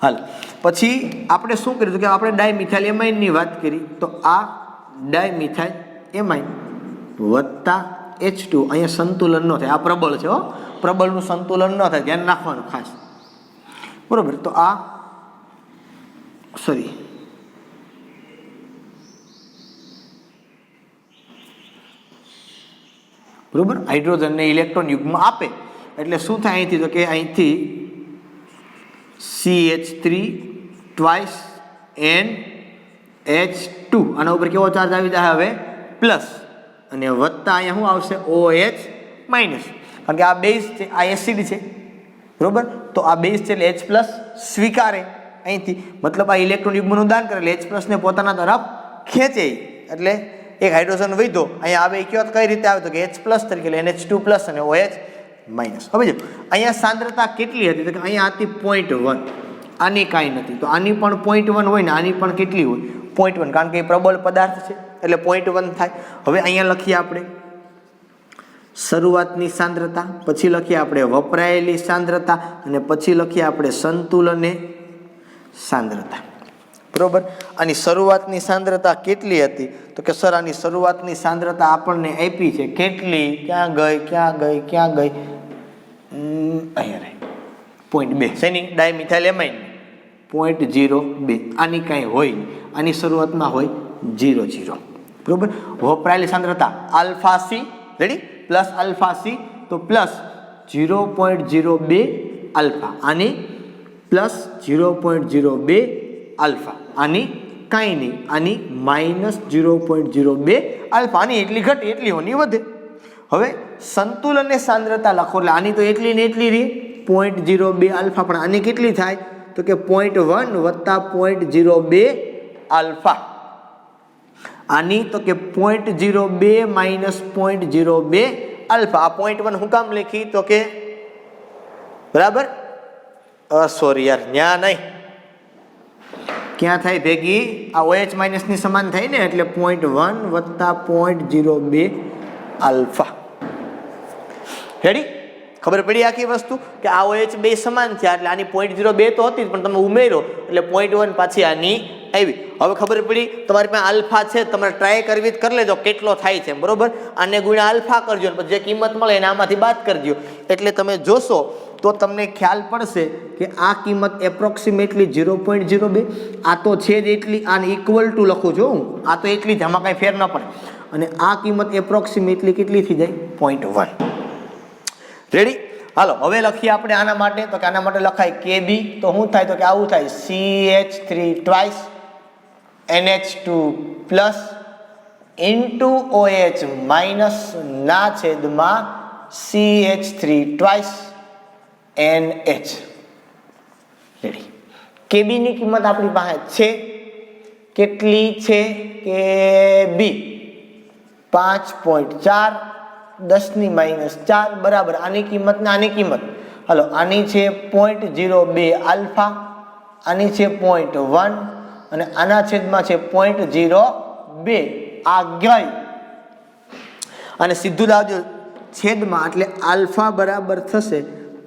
હાલ પછી આપણે શું કર્યું કે આપણે ડાયમિથાઇલ એમાઇનની વાત કરી, તો આ ડાયમિથાઇલ એમાઇન વત્તા H2 અહીંયા સંતુલન ન થાય. આ પ્રબળ છે હો, પ્રબળનું સંતુલન ન થાય, ધ્યાન રાખવાનું ખાસ. બરોબર. તો આ સોરી બરોબર, હાઇડ્રોજનને ઇલેક્ટ્રોન યુગ્મ આપે એટલે શું થાય અહીંથી? તો કે અહીંથી CH3 ટ્વાઇસ NH2 આના ઉપર કેવો ચાર્જ આવી જાય હવે? પ્લસ, અને વત્તા અહીંયા શું આવશે? OH minus. કારણ કે આ બેઝ છે, આ એસિડ છે. બરોબર. તો આ બેઝ છે એટલે H પ્લસ સ્વીકારે અહીંથી, મતલબ આ ઇલેક્ટ્રોન યુગ્મનું દાન કરે એટલે H પ્લસને પોતાના તરફ ખેંચે. એટલે એક હાઇડ્રોજન વધ્યો અહીંયા આવે, કયો કઈ રીતે આવે? તો કે H પ્લસ તરીકે, એટલે NH2 પ્લસ અને OH માઇનસ. હવે જો અહીંયા સાંદ્રતા કેટલી હતી? તો કે અહીંયા હતી 0.1. આની કાંઈ નથી, તો આની પણ 0.1 હોય ને આની પણ કેટલી હોય? 0.1, કારણ કે એ પ્રબળ પદાર્થ છે એટલે 0.1 થાય. હવે અહીંયા લખીએ આપણે શરૂઆતની સાંદ્રતા, પછી લખીએ આપણે વપરાયેલી સાંદ્રતા, અને પછી લખીએ આપણે સંતુલને સાંદ્રતા. બરોબર. આની શરૂઆતની સાંદ્રતા કેટલી હતી? તો કે સર આની શરૂઆતની સાંદ્રતા આપણને આપી છે કેટલી? ક્યાં ગઈ? અહીંયા રહી 0.2. શેની? Dimethyl amine 0.02. આની કાંઈ હોય નહીં, આની શરૂઆતમાં હોય 0.0. બરોબર. વપરાયેલી સાંદ્રતા alpha C, ready, plus alpha C, તો પ્લસ 0.02 આલ્ફા, આની પ્લસ 0.02 આલ્ફા, આની કાંઈ નહીં, આની માઇનસ 0.02 આલ્ફા. આની એટલી ઘટે એટલી હોની વધે. હવે સંતુલનને સાંદ્રતા લખો એટલે આની તો એટલી ને એટલી રહી 0.02 આલ્ફા, પણ આની કેટલી થાય? તો કે 0.1 વત્તા 0.02 આલ્ફા. આની તો કે 0.02 માઇનસ 0.02 આલ્ફા. આ 0.1 હું કામ લખી? તો કે બરાબર, સોરી યાર, ન્યા નહીં, ક્યાં થાય ભેગી? આ OH માઇનસની સમાન થાય ને, એટલે 0.1 વત્તા 0.02 આલ્ફા. રેડી? ખબર પડી આખી વસ્તુ કે આ OH બે સમાન છે એટલે આની 0.02 તો હતી પણ તમે ઉમેરો એટલે 0.1 પાછી આની આવી. હવે ખબર પડી તમારી પાસે આલ્ફા છે, તમારે ટ્રાય કરવી જ કરી લેજો કેટલો થાય છે. બરોબર. આને ગુણ્યા આલ્ફા કરજો, પછી જે કિંમત મળે એને આમાંથી બાદ કરજો, એટલે તમે જોશો તો તમને ખ્યાલ પડશે કે આ કિંમત એપ્રોક્સિમેટલી 0.02. આ તો છે જ એટલી, આને ઇક્વલ ટુ લખું છું હું, આ તો એટલી જ, આમાં કાંઈ ફેર ન પડે. અને આ કિંમત એપ્રોક્સિમેટલી કેટલી થઈ જાય? 0.1. રેડી? હાલો હવે લખીએ આપણે આના માટે. તો કે આના માટે લખાય KB. તો શું થાય? તો કે આવું થાય CH3 twice NH2 plus into OH minus ના છેદમાં CH3 twice NH. Ready? KB ની કિંમત આપણી પાસે છે, કેટલી છે? KB 5.4 10⁻⁴ બરાબર. આની કિંમત ને આની કિંમત, હાલો, આની છે 0.02 આલ્ફા, આની છે 0.1 અને આના છેદમાં છે 0.02. આ ગઈ અને સીધું લાવજો છેદમાં, એટલે આલ્ફા બરાબર થશે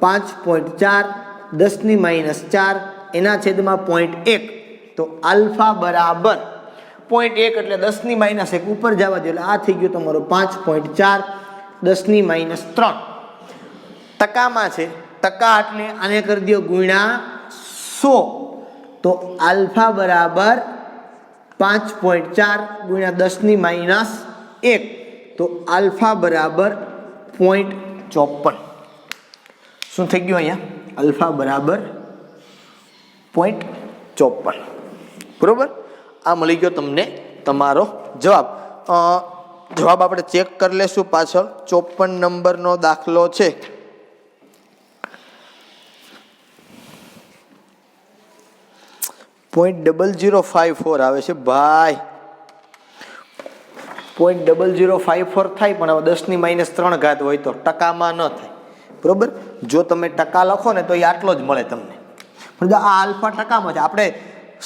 5.4 10⁻⁴ એના છેદમાં 0.1. તો આલ્ફા બરાબર 0.1 એટલે 10⁻⁴ ઉપર જવા દો, એટલે આ થઈ ગયું તમારો 5.4 10⁻3 ટકામાં છે, ટકા એટલે આને કરી દો ગુણ્યા 100, તો આલ્ફા બરાબર 5.4 ગુણ્યા 10⁻1, તો આલ્ફા બરાબર 0.54. શું થઈ ગયું અહીંયા? આલ્ફા બરાબર 0.54. બરોબર, આ મળી ગયો તમને તમારો જવાબ. જવાબ આપણે ચેક કરી લેશું પાછળ. 54 નંબરનો દાખલો છે. .0054 આવે છે ભાઈ. 0.0054 થાય, પણ હવે 10⁻3 હોય તો ટકામાં ન થાય. બરોબર, જો તમે ટકા લખો ને તો એ આટલો જ મળે તમને. પણ આ આલ્ફા ટકામાં છે. આપણે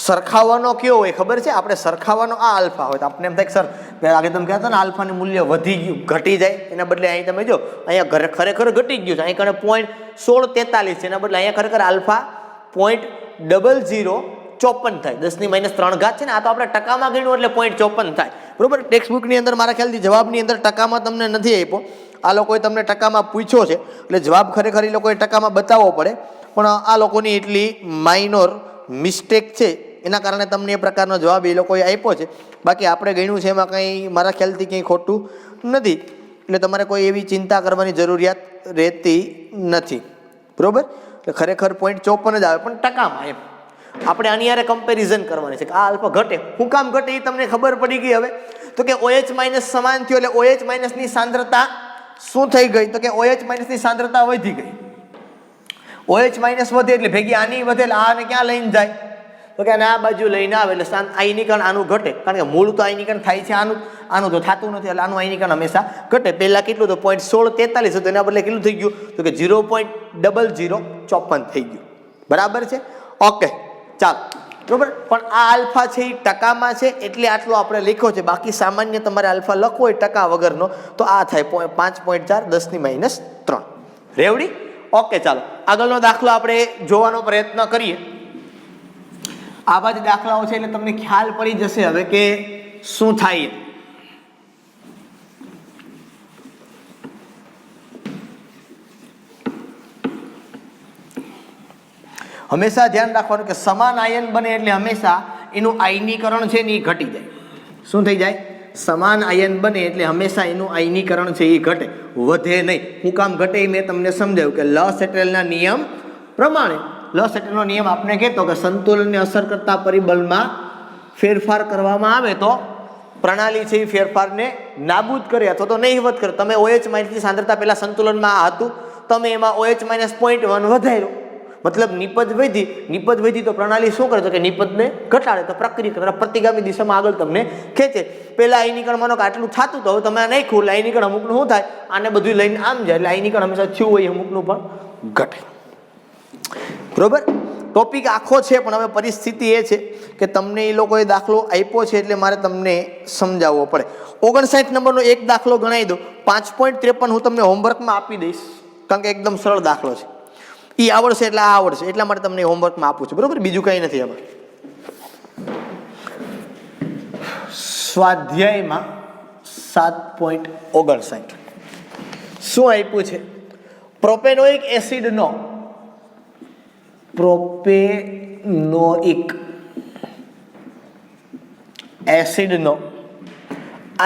સરખાવવાનો કયો હોય ખબર છે? આપણે સરખાવવાનો આ આલ્ફા હોય તો આપણે એમ થાય કે સર આગળ તમે કહેતા ને આલ્ફાનું મૂલ્ય વધી ગયું, ઘટી જાય. એના બદલે અહીં તમે જો અહીંયા ખરેખર ઘટી ગયું છે. અહીં કણે 0.1643 છે, એના બદલે અહીંયા ખરેખર આલ્ફા 0.0054 થાય. 10⁻3 છે ને, આ તો આપણે ટકામાં ગણ્યું એટલે 0.54 થાય. બરોબર, ટેક્સ્ટ બુકની અંદર મારા ખ્યાલથી જવાબની અંદર ટકામાં તમને નથી આપ્યો. આ લોકોએ તમને ટકામાં પૂછ્યો છે એટલે જવાબ ખરેખર એ લોકોએ ટકામાં બતાવવો પડે, પણ આ લોકોની એટલી માઇનોર મિસ્ટેક છે એના કારણે તમને એ પ્રકારનો જવાબ એ લોકોએ આપ્યો છે. બાકી આપણે ગણ્યું છે એમાં કંઈ મારા ખ્યાલથી કંઈ ખોટું નથી, એટલે તમારે કોઈ એવી ચિંતા કરવાની જરૂરિયાત રહેતી નથી. બરોબર, એટલે ખરેખર 0.54 જ આવે, પણ ટકામાં એમ આપણે આની યારે કમ્પેરિઝન કરવાની છે કે આ આલ્ફા ઘટે. હું કામ ઘટે એ તમને ખબર પડી ગઈ હવે. તો કે OH માઇનસ સમાન થયો એટલે OH માઇનસની સાંદ્રતા શું થઈ ગઈ? તો કે OH માઇનસની સાંદ્રતા વધી ગઈ. OH માઇનસ વધે એટલે ભેગી આની વધે એટલે આને ક્યાં લઈને જાય? તો કે આને આ બાજુ લઈને આવે એટલે આયનીકરણ આનું ઘટે, કારણ કે મૂળ તો આયનીકરણ થાય છે, આનું તો થતું નથી, એટલે આનું આયનીકરણ હંમેશા ઘટે. પહેલા કેટલું તો 0.1643 હતું, એના બદલે કેટલું થઈ ગયું? તો કે 0.0054 થઈ ગયું. બરાબર છે, ઓકે ચાલો. બરોબર, પણ આ આલ્ફા છે એ ટકામાં છે એટલે આટલો આપણે લખ્યો છે. બાકી સામાન્ય તમારે આલ્ફા લખવો હોય ટકા વગરનો તો આ થાય 5.4 10⁻3. રેવડી? ઓકે ચાલો આગળનો દાખલો આપણે જોવાનો પ્રયત્ન કરીએ. આવા જ દાખલાઓ છે એટલે તમને ખ્યાલ પડી જશે હવે કે શું થાય. હંમેશા ધ્યાન રાખવાનું કે સમાન આયન બને એટલે હંમેશા એનું આયનીકરણ છે ને એ ઘટી જાય. શું થઈ જાય? સમાન આયન બને એટલે હંમેશા એનું આયનીકરણ છે એ ઘટે, વધે નહીં. હું કામ ઘટે એ મેં તમને સમજાવ્યું કે લસેટેલના નિયમ પ્રમાણે. લસેટેલનો નિયમ આપણે કહેતો કે સંતુલનને અસર કરતા પરિબળમાં ફેરફાર કરવામાં આવે તો પ્રણાલી છે એ ફેરફારને નાબૂદ કરે અથવા તો નહીવત કરે. તમે OH માઇનસની સાંદ્રતા પહેલા સંતુલનમાં હતું, તમે એમાં OH માઇનસ 0.1 વધાર્યો, મતલબ નિપજ વધી તો પ્રણાલી શું કરે? તો કે નિપજને ઘટાડે, તો પ્રક્રિયા પ્રતિગામી દિશામાં આગળ તમને ખેંચે. પહેલા આયનીકરણ માનો કે આટલું થતું તો હવે તમે આ નાખ્યું એટલે આયનીકરણ અમુકનું શું થાય? આને બધું લઈને આમ જાય એટલે આયનીકરણ હંમેશા થયું હોય અમુકનું પણ ઘટે. બરોબર, ટોપિક આખો છે પણ હવે પરિસ્થિતિ એ છે કે તમને એ લોકોએ દાખલો આપ્યો છે એટલે મારે તમને સમજાવવો પડે. 59 નંબરનો એક દાખલો ગણાવી દો. 5.53 હું તમને હોમવર્કમાં આપી દઈશ, કારણ કે એકદમ સરળ દાખલો છે. એ આવડશે એટલે આ આવડશે, એટલા માટે તમને હોમવર્કમાં આપું છું. બરોબર, બીજું કંઈ નથી આમાં. સ્વાધ્યાયમાં 7.59 શું આપ્યું છે? પ્રોપેનોઇક એસિડનો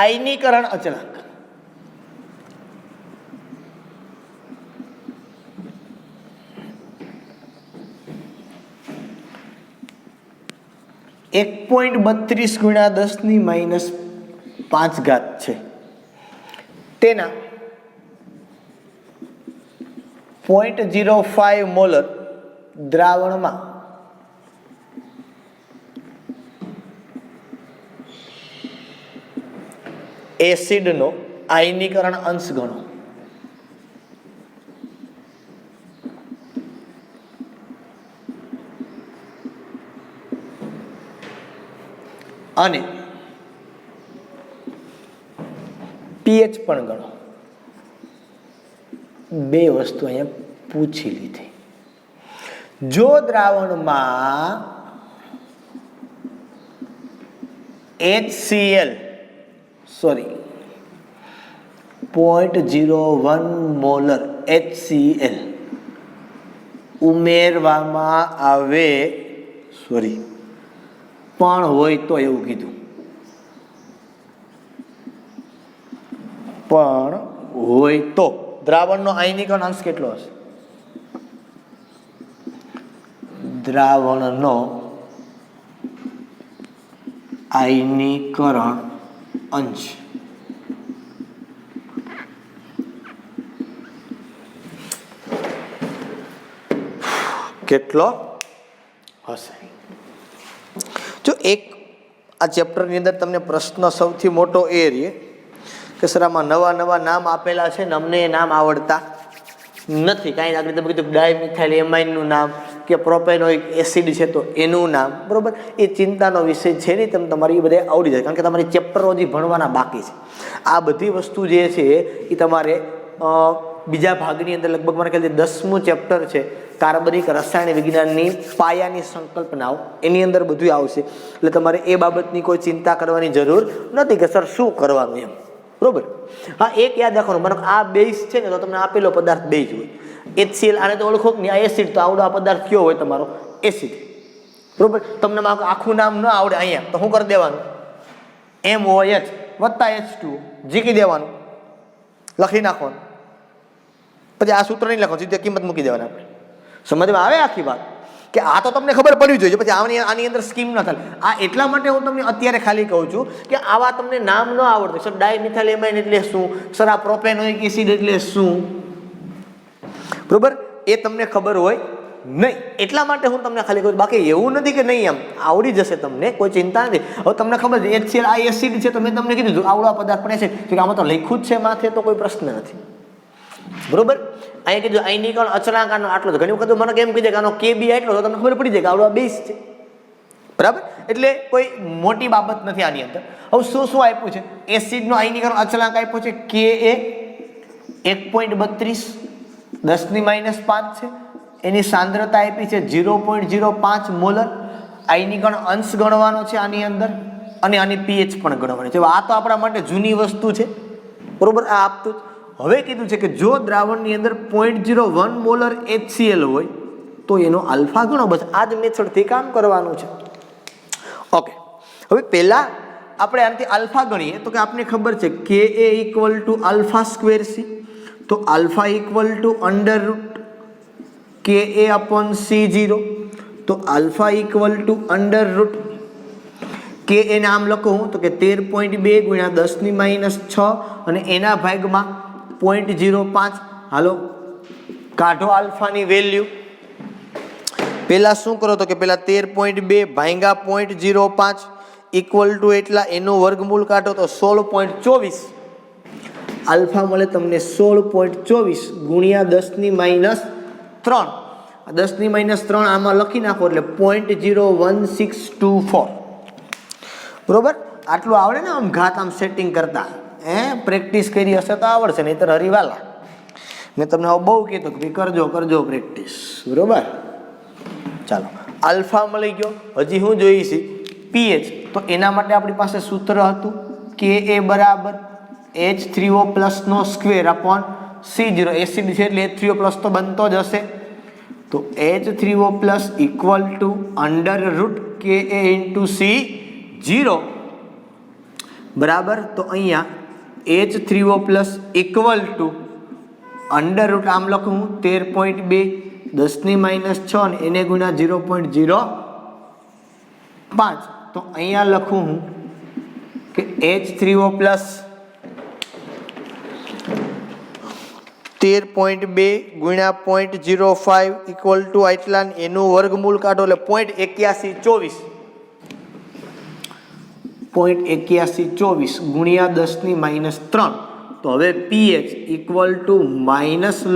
આયનીકરણ અચળાંક (1.32 ગુણ્યા 10⁻5 છે. તેના 0.05 મોલર દ્રાવણમાં એસિડનો આયનીકરણ અંશ ગણો. અને pH પણ ગણો. બે વસ્તુ અહીંયા પૂછી લીધી. જો દ્રાવણમાં 0.01 મોલર HCl ઉમેરવામાં આવે, સોરી પણ હોય તો, એવું કીધું, પણ હોય તો દ્રાવણનો આયનીકરણ અંશ કેટલો હશે? દ્રાવણનો આયનીકરણ અંશ કેટલો હશે? જો એક આ ચેપ્ટરની અંદર તમને પ્રશ્ન સૌથી મોટો એ રહે કે સર આમાં નવા નવા નામ આપેલા છે ને અમને એ નામ આવડતા નથી. કાંઈ આગળ તમે કીધું ડાયમિથાઇલ એમાઇનનું નામ કે પ્રોપેનોઇક એસિડ છે તો એનું નામ, બરોબર, એ ચિંતાનો વિષય છે નહીં, તમે તમારી બધે આવડી જાય, કારણ કે તમારી ચેપ્ટરો હજી ભણવાના બાકી છે. આ બધી વસ્તુ જે છે એ તમારે બીજા ભાગની અંદર લગભગ મને ખ્યાલ છે 10મું ચેપ્ટર છે કાર્બનિક રસાયણ વિજ્ઞાનની પાયાની સંકલ્પનાઓ, એની અંદર બધું આવશે. એટલે તમારે એ બાબતની કોઈ ચિંતા કરવાની જરૂર નથી કે સર શું કરવાનું એમ, બરોબર. હા, એક યાદ રાખવાનું, મને આ બેઝ છે ને તો તમને આપેલો પદાર્થ બેઝ હોય. HCl આને તો ઓળખો કે નહીં, આ એસિડ, તો આવડો આ પદાર્થ કયો હોય તમારો? એસિડ, બરોબર. તમને આખું નામ ન આવડે અહીંયા તો શું કરી દેવાનું? MOH વત્તા H2 જીકી દેવાનું, લખી નાખવાનું. પછી આ સૂત્ર નહીં લખવાનું, સીધી કિંમત મૂકી દેવાની. આપણે સમજમાં આવે આખી વાત કે આ તો તમને ખબર પડવી જોઈએ, પછી આની અંદર સ્કીમ ન થાય. આ એટલા માટે હું તમને અત્યારે ખાલી કહું છું કે આવા તમને નામ ન આવડતું. સર ડાયમિથાઇલ એમાઇન એટલે શું? સર આ પ્રોપેનોઇક એસિડ એટલે શું? બરોબર, એ તમને ખબર હોય નહીં, એટલા માટે હું તમને ખાલી કહું. બાકી એવું નથી કે નહીં, આમ આવડી જશે તમને, કોઈ ચિંતા નથી. હવે તમને ખબર છે HCl આ એસિડ છે તો મેં તમને કીધું આવડો પદાર્થ પણ એસિડ, તો આમાં તો લખ્યું જ છે માથે, તો કોઈ પ્રશ્ન નથી, બરોબર. અહીંયા કીધું આયનીકરણ અચળાંકનો આટલો છે. ઘણી વખત મને કેમ કીધે કે આનો KB આટલો, તો તમને ખબર પડી જાય કે આવડો બેઝ છે, બરાબર. એટલે કોઈ મોટી બાબત નથી આની અંદર. હવે શું શું આપ્યું છે? એસિડનો આયનીકરણ અચળાંક આપ્યો છે Ka 1.32 10⁻5 છે. એની સાંદ્રતા આપી છે 0.05 મોલર. આયનીકરણ અંશ ગણવાનો છે આની અંદર, અને આની pH પણ ગણવાની છે. આ તો આપણા માટે જૂની વસ્તુ છે, બરોબર. આ આપતું જ. હવે કીધું છે કે જો દ્રાવણની અંદર 0.01 મોલર HCl હોય તો એનો આલ્ફા ગણો. બસ આ જ મેથડથી કામ કરવાનું છે. ઓકે, હવે પહેલા આપણે આનાથી આલ્ફા ગણીએ તો કે આપને ખબર છે Ka = α²c, તો આલ્ફા = √Ka/C0, તો આલ્ફા = √Ka ને આમ લખું તો કે 13.2 × 10⁻6 અને એના ભાગમાં 0.05. હાલો કાઢો આલ્ફાની વેલ્યુ. પહેલા શું કરો તો કે પહેલા 13.2 ભાગ્યા 0.05 ઇક્વલ ટુ એટલા, એનું વર્ગમૂળ કાઢો તો 16.24. આલ્ફા મળે તમને 16.24 ગુણ્યા 10⁻3. 10⁻3 આમાં લખી નાખો એટલે 0.01624, બરોબર. આટલું આવડે ને આમ ઘાત આમ સેટિંગ કરતા, પ્રેક્ટિસ કરી હશે તો આવડશે, નહીંતર હરીવાલા. મેં તમને બહુ કીધું કે કરજો પ્રેક્ટિસ, બરોબર. ચાલો, આલ્ફા મળી ગયો. હજી હું જોઈ છે pH, તો એના માટે આપણી પાસે સૂત્ર હતું Ka = H3O+2/C0. એસિડ છે એટલે H3O+ તો બનતો જ હશે, તો H3O+ = √Ka × C0 બરાબર. તો અહીંયા H3O+ = આમ લખું 13.2 10⁻6 અને એને ગુણ્યા 0.05. તો અહીંયા લખું હું કે H3O+ 13.2 ગુણ્યા 0.05 ઇક્વલ ટુ આટલા, એનું વર્ગમૂળ કાઢો એટલે 0.8124. 0.8124 ગુણ્યા 10⁻3. તો હવે pH =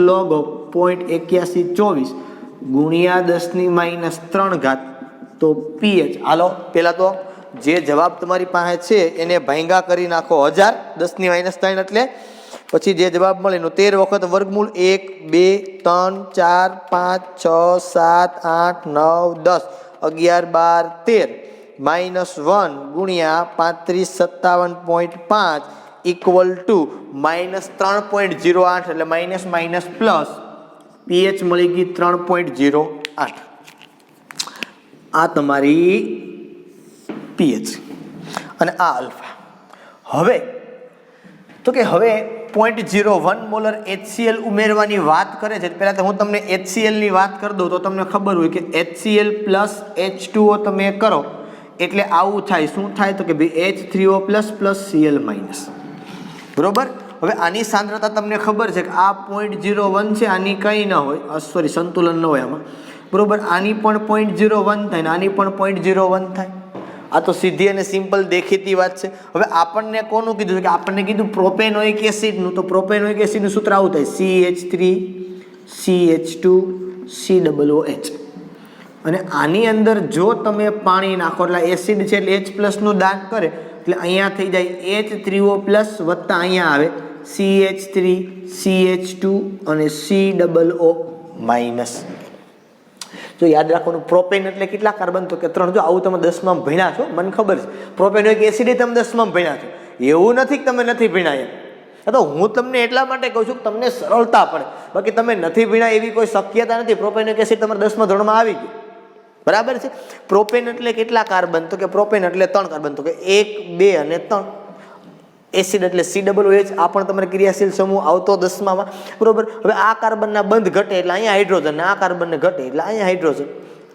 log of 0.8124 ગુણ્યા 10⁻3. તો pH, હાલો પહેલા તો જે જવાબ તમારી પાસે છે એને ભાંગા કરી નાખો 1000, 10⁻3 એટલે પછી જે જવાબ મળે એનું 13 વખત વર્ગમૂળ. 1 2 3 4 5 6 7 8 9 10 11 12 13 -1 ગુણ્યા 35 57.5 ઇક્વલ ટુ -3.08 એટલે માઇનસ માઇનસ પ્લસ પીએચ મળી ગઈ 3.08. આ તમારી પીએચ અને આ અલ્ફા. હવે તો કે હવે 0.01 મોલર HCl ઉમેરવાની વાત કરે છે. પહેલાં તો હું તમને HCl ની વાત કરી દઉં તો તમને ખબર હોય કે HCl પ્લસ H2O તમે કરો એટલે આવું થાય. શું થાય તો કે ભાઈ H3O plus plus Cl minus. બરોબર. હવે આની સાંદ્રતા તમને ખબર છે કે આ 0.01 છે, આની કંઈ ન હોય, સોરી સંતુલન ન હોય આમાં. બરોબર. આની પણ 0.01 થાય ને આની પણ 0.01 થાય. આ તો સીધી અને સિમ્પલ દેખીતી વાત છે. હવે આપણને કોનું કીધું છે કે આપણને કીધું પ્રોપેનોઇક એસિડનું. તો પ્રોપેનોઇક એસિડનું સૂત્ર આવું થાય CH3 CH2 COOH. અને આની અંદર જો તમે પાણી નાખો એટલે એસિડ છે એટલે H+ નું દાન કરે એટલે અહીંયા થઈ જાય H3O પ્લસ વત્તા અહીંયા આવે CH3 CH2 અને COO માઇનસ. તો યાદ રાખવાનું પ્રોપેન એટલે કેટલા કાર્બન તો કે 3. જો આવું તમે 10માં ભણ્યા છો, મને ખબર છે પ્રોપેનોઇક એસિડ તમે 10માં ભણ્યા છો, એવું નથી કે તમે નથી ભણ્યા. તો હું તમને એટલા માટે કહું છું કે તમને સરળતા પડે, બાકી તમે નથી ભણ્યા એવી કોઈ શક્યતા નથી. પ્રોપેનોઇક એસિડ તમારે 10મા ધોરણમાં આવી ગયું, બરાબર છે. પ્રોપેન એટલે કેટલા કાર્બન તો કે પ્રોપેન એટલે 3 કાર્બન તો કે 1 2 અને 3. એસિડ એટલે COOH. આ પણ તમારે ક્રિયાશીલ સમૂહ આવતો 10માં, બરોબર. હવે આ કાર્બનના બંધ ઘટે એટલે અહીંયા હાઇડ્રોજન, ને આ કાર્બનને ઘટે એટલે અહીંયા હાઇડ્રોજન.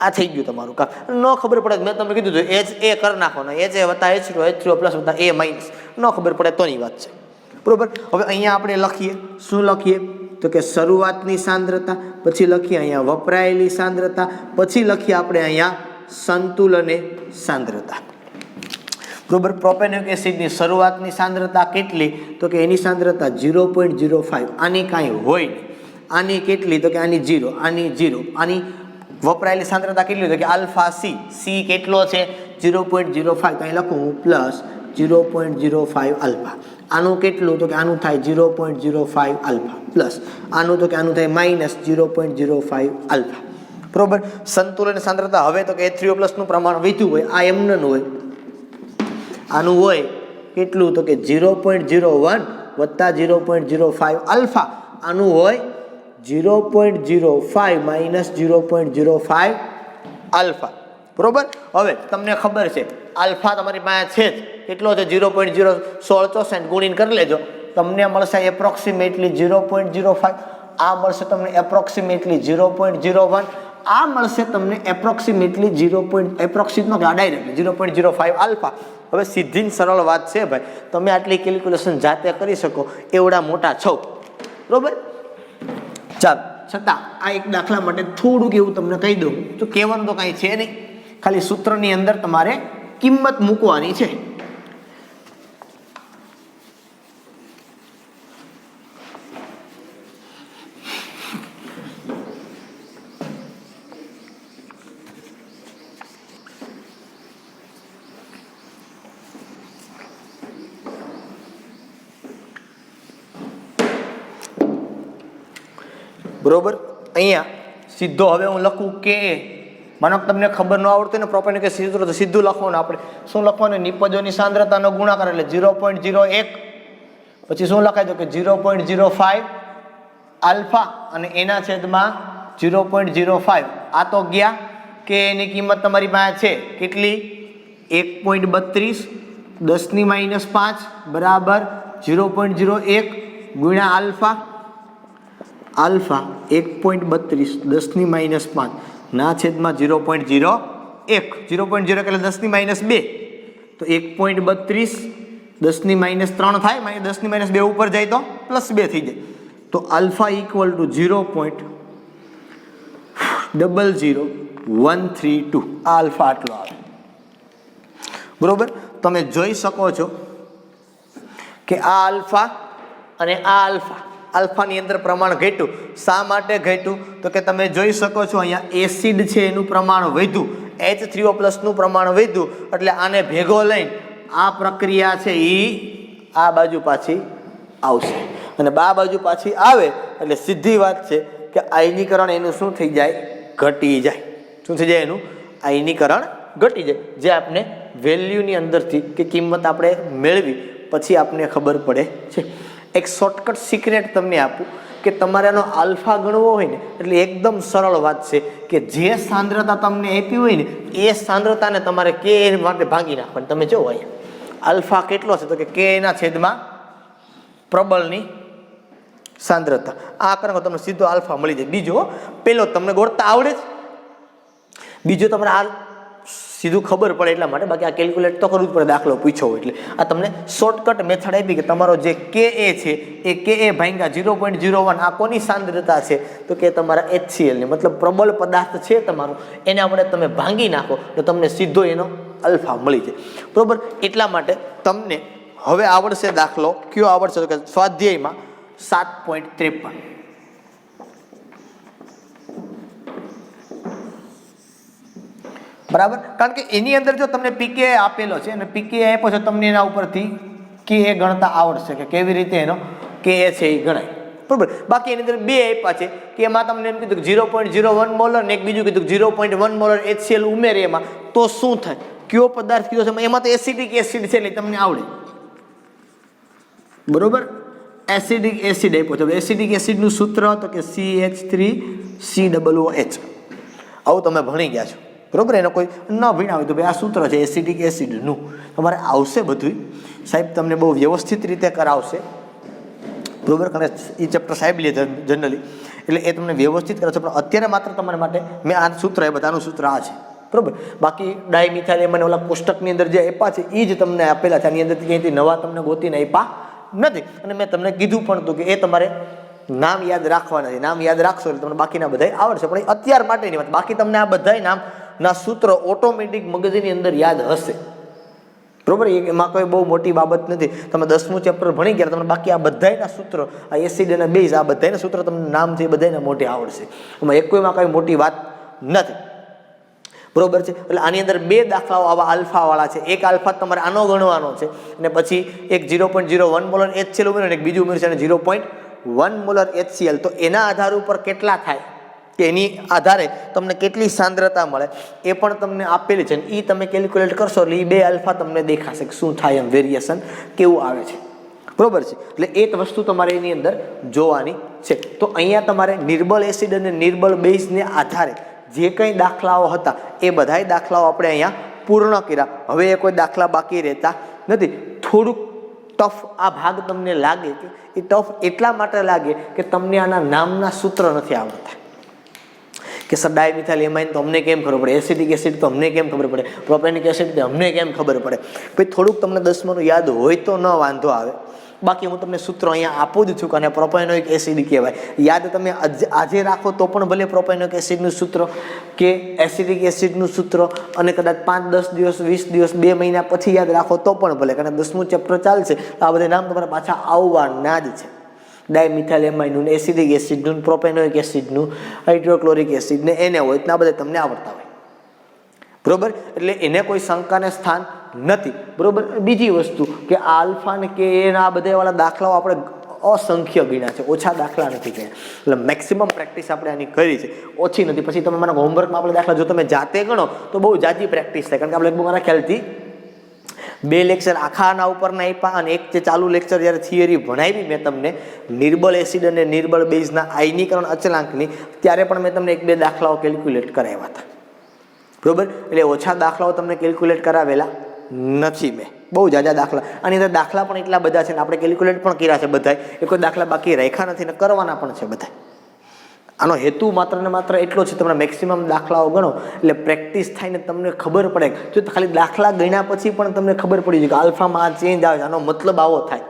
આ થઈ ગયું તમારું કામ. ન ખબર પડે મેં તમને કીધું હતું HA કરી નાખવાનો, HA વત્તા H2O પ્લસ વત્તા A માઇનસ. ન ખબર પડે તોની વાત છે, બરોબર. હવે અહીંયા આપણે લખીએ, શું લખીએ તો કે શરૂઆતની સાંદ્રતા, પછી લખીએ અહીંયા વપરાયેલી સાંદ્રતા, પછી લખીએ આપણે અહીંયા સંતુલને સાંદ્રતા. બરોબર. પ્રોપેનોઇક એસિડની શરૂઆતની સાંદ્રતા કેટલી તો કે એની સાંદ્રતા 0.05. આની કાંઈ હોય નહીં. આની કેટલી તો કે આની 0, આની 0. આની વપરાયેલી સાંદ્રતા કેટલી તો કે આલ્ફા સી. સી કેટલો છે 0.05. તો અહીં લખું હું પ્લસ 0.05 આલ્ફા. આનું કેટલું તો કે આનું થાય 0.05 આલ્ફા પ્લસ આનું તો કે આનું થાય માઇનસ 0.05 આલ્ફા. બરોબર. સંતુલન સાંદ્રતા હવે તો કે H3O+ નું પ્રમાણ વધ્યું હોય, આ એમનું હોય. આનું હોય કેટલું તો કે 0.01 વત્તા 0.05 આલ્ફા. આનું હોય 0.05 માઇનસ 0.05 આલ્ફા. બરોબર. હવે તમને ખબર છે આલ્ફા તમારી પાસે છે જ કેટલો છે 0.016 ગુણીને કરી લેજો, તમને મળશે એપ્રોક્સિમેટલી 0.05. આ મળશે તમને એપ્રોક્સિમેટલી 0.01. આ મળશે તમને એપ્રોક્સિમેટલી 0.05 આલ્ફા. હવે સીધી સરળ વાત છે ભાઈ, તમે આટલી કેલ્ક્યુલેશન જાતે કરી શકો એવડા મોટા છો, બરોબર. ચાલો, છતાં આ એક દાખલા માટે થોડુંક એવું તમને કહી દઉં તો કહેવાનું તો કાંઈ છે નહીં, ખાલી સૂત્રની અંદર તમારે કિંમત મૂકવાની છે. બરોબર. અહીંયા સીધો હવે હું લખું કે માનો તમને ખબર ન આવડતું ને પ્રોપેનોઇક એસિડ તો સીધું લખવાનું. આપણે શું લખવાનું? નિપજોની સાંદ્રતાનો ગુણાકાર એટલે 0.01, પછી શું લખાય તો કે 0.05 આલ્ફા અને એના છેદમાં 0.05. આ તો ગયા કે એની કિંમત તમારી પાસે છે કેટલી 1.32 10⁻5 બરાબર 0.01 ગુણ્યા આલ્ફા. આલ્ફા 1.32 10⁻5 ના છેદમાં 0.01. 0.0 એટલે 10⁻2 તો 1.32 10⁻3 થાય, 10⁻2 ઉપર જાય તો +2 થઈ જાય. તો આલ્ફા ઇક્વલ ટુ 0.00132. આ આલ્ફા આટલો આવે, બરોબર. તમે જોઈ શકો છો કે આ આલ્ફા અને આ આલ્ફા, આલ્ફાની અંદર પ્રમાણ ઘટ્યું. શા માટે ઘટ્યું તો કે તમે જોઈ શકો છો અહીંયા એસિડ છે એનું પ્રમાણ વધ્યું, H3O+ નું પ્રમાણ વધ્યું, એટલે આને ભેગો લઈને આ પ્રક્રિયા છે એ આ બાજુ પાછી આવશે. અને આ બાજુ પાછી આવે એટલે સીધી વાત છે કે આયનીકરણ એનું શું થઈ જાય? ઘટી જાય. શું થઈ જાય? એનું આયનીકરણ ઘટી જાય. જે આપણે વેલ્યુની અંદરથી કે કિંમત આપણે મેળવી પછી આપને ખબર પડે છે. એક શોર્ટકટ સિક્રેટ તમને આપું કે તમારે આનો આલ્ફા ગણવો હોય ને એટલે એકદમ સરળ વાત છે કે જે સાંદ્રતા તમને આપી હોય ને એ સાંદ્રતાને તમારે કે માટે ભાગી નાખવાની. તમે જો અહીંયા આલ્ફા કેટલો છે તો કે કે એના છેદમાં પ્રબળની સાંદ્રતા. આ કરો તમને સીધો આલ્ફા મળી જાય. બીજો પેલો તમને ગોળતા આવડે જ, બીજો તમારે આ સીધું ખબર પડે એટલા માટે, બાકી આ કેલ્ક્યુલેટ તો કરવું જ પડે દાખલો પૂછ્યો હોય એટલે. આ તમને શોર્ટકટ મેથડ આપી કે તમારો જે કે એ છે એ કે એ ભાગ્યા 0.01 આ કોની સાંદ્રતા છે તો કે તમારા HCl ની, મતલબ પ્રબળ પદાર્થ છે તમારો, એને આપણે તમે ભાંગી નાખો તો તમને સીધો એનો અલ્ફા મળી જાય. બરોબર, એટલા માટે તમને હવે આવડશે દાખલો. કયો આવડશે તો કે સ્વાધ્યાયમાં 7.53. બરાબર, કારણ કે એની અંદર જો તમને પીકે આપેલો છે અને પીકે આપ્યો છે તમને એના ઉપરથી કે એ ગણતા આવડશે કે કેવી રીતે એનો કે એ છે એ ગણાય. બરાબર, બાકી એની અંદર બે આપ્યા છે કે એમાં તમને એમ કીધું કે 0.01 મોલર ને એક બીજું કીધું 0.1 મોલર HCl ઉમેરે એમાં તો શું થાય, કયો પદાર્થ કયો છે એમાં તો એસિડિક એસિડ છે એટલે તમને આવડે. બરોબર, એસિડિક એસિડ આપ્યો છે. એસિડિક એસિડનું સૂત્ર તો કે CH3COOH. આવું તમે ભણી ગયા છો. બરોબર, એનો કોઈ ન ભણ્યા હોય તો ભાઈ આ સૂત્ર છે એસિડિક એસિડનું, તમારે આવશે બધું. સાહેબ તમને બહુ વ્યવસ્થિત રીતે કરાવશે. બરોબર, કારણ એ ચેપ્ટર સાહેબ લે જનરલી એટલે એ તમને વ્યવસ્થિત કરે છે. પણ અત્યારે માત્ર તમારા માટે મેં આ સૂત્ર એ બધાનું સૂત્ર આ છે. બરોબર, બાકી ડાયમિથાઇલ એમને ઓલા પુસ્તકની અંદર જે આપ્યા છે એ જ તમને આપેલા છે. આની અંદરથી ક્યાંયથી નવા તમને ગોતીને આપ્યા નથી. અને મેં તમને કીધું પણ હતું કે એ તમારે નામ યાદ રાખવાના છે. નામ યાદ રાખશો એટલે તમને બાકીના બધા આવડશે. પણ અત્યાર માટેની વાત, બાકી તમને આ બધા નામના સૂત્ર ઓટોમેટિક મગજની અંદર યાદ હશે. બરોબર, એમાં કોઈ બહુ મોટી બાબત નથી. તમે 10મું ચેપ્ટર ભણી ગયા તમને બાકી આ બધાના સૂત્ર, આ એસિડ અને બેઝ, આ બધાના સૂત્ર તમને નામ છે એ બધાને મોટી આવડશે. એમાં એક કોઈમાં કઈ મોટી વાત નથી. બરોબર છે, એટલે આની અંદર બે દાખલાઓ આવા આલ્ફાવાળા છે. એક આલ્ફા તમારે આનો ગણવાનો છે અને પછી એક 0.01 મોલર HCl ઉમેરો અને એક બીજું ઉમેરશે અને 0.1 મોલર HCl. તો એના આધાર ઉપર કેટલા થાય કે એની આધારે તમને કેટલી સાંદ્રતા મળે એ પણ તમને આપેલી છે. એ તમે કેલ્ક્યુલેટ કરશો એટલે એ બે આલ્ફા તમને દેખાશે કે શું થાય એમ વેરિએશન કેવું આવે છે. બરોબર છે, એટલે એ વસ્તુ તમારે એની અંદર જોવાની છે. તો અહીંયા તમારે નિર્બળ એસિડ અને નિર્બળ બેઝને આધારે જે કંઈ દાખલાઓ હતા એ બધાય દાખલાઓ આપણે અહીંયા પૂર્ણ કર્યા. હવે એ કોઈ દાખલા બાકી રહેતા નથી. થોડુંક ટફ આ ભાગ તમને લાગે કે એ ટફ એટલા માટે લાગે કે તમને આના નામના સૂત્ર નથી આવડતા. કે સર ડાયમિથાઇલ એમાઇન તો અમને કેમ ખબર પડે, એસિડિક એસિડ તો અમને કેમ ખબર પડે, પ્રોપેનિક એસિડ તો અમને કેમ ખબર પડે. ભાઈ થોડુંક તમને 10માનું યાદ હોય તો ન વાંધો આવે. બાકી હું તમને સૂત્ર અહીંયા આપું જ છું કે પ્રોપેનોઇક એસિડ કહેવાય. યાદ તમે આજે રાખો તો પણ ભલે પ્રોપેનોઇક એસિડનું સૂત્ર કે એસિડિક એસિડનું સૂત્ર અને કદાચ 5, 10 દિવસ, 20 દિવસ, 2 મહિના પછી યાદ રાખો તો પણ ભલે, કારણ કે 10મું ચેપ્ટર ચાલશે આ બધા નામ તમારા પાછા આવવાના જ છે. ડાયમિથાઇલ એમાઇનનું, એસિડિક એસિડનું, પ્રોપેનોઇક એસિડનું, હાઇડ્રોક્લોરિક એસિડ ને એને હોય આ બધા તમને આવડતા હોય. બરોબર, એટલે એને કોઈ શંકાને સ્થાન નથી. બરોબર, બીજી વસ્તુ કે આલ્ફા ને કે એના આ બધા વાળા દાખલાઓ આપણે અસંખ્ય ગણ્યા છે, ઓછા દાખલા નથી ગણ્યા. એટલે મેક્સિમમ પ્રેક્ટિસ આપણે આની કરી છે, ઓછી નથી. પછી તમે મારા હોમવર્કમાં આપણે દાખલા જો તમે જાતે ગણો તો બહુ જાજી પ્રેક્ટિસ થાય. કારણ કે આપણે લગભગ મારા ખ્યાલથી 2 લેક્ચર આખાના ઉપરના આપ્યા અને એક જે ચાલુ લેક્ચર જ્યારે થિયરી ભણાવી મેં તમને નિર્બળ એસિડ અને નિર્બળ બેઝના આયનીકરણ અચલાંકની, ત્યારે પણ મેં તમને 1-2 દાખલાઓ કેલ્ક્યુલેટ કરાવ્યા હતા. બરોબર, એટલે ઓછા દાખલાઓ તમને કેલ્ક્યુલેટ કરાવેલા નથી મેં, બહુ જાજા દાખલા. આની અંદર દાખલા પણ એટલા બધા છે ને આપણે કેલ્ક્યુલેટ પણ કર્યા છે બધા. એ કોઈ દાખલા બાકી રાખ્યા નથી ને કરવાના પણ છે બધા. આનો હેતુ માત્ર ને માત્ર એટલો છે તમે મેક્સિમમ દાખલાઓ ગણો એટલે પ્રેક્ટિસ થાય ને તમને ખબર પડે. જો ખાલી દાખલા ગણ્યા પછી પણ તમને ખબર પડી જાય કે આલ્ફામાં આ ચેન્જ આવે છે, આનો મતલબ આવો થાય.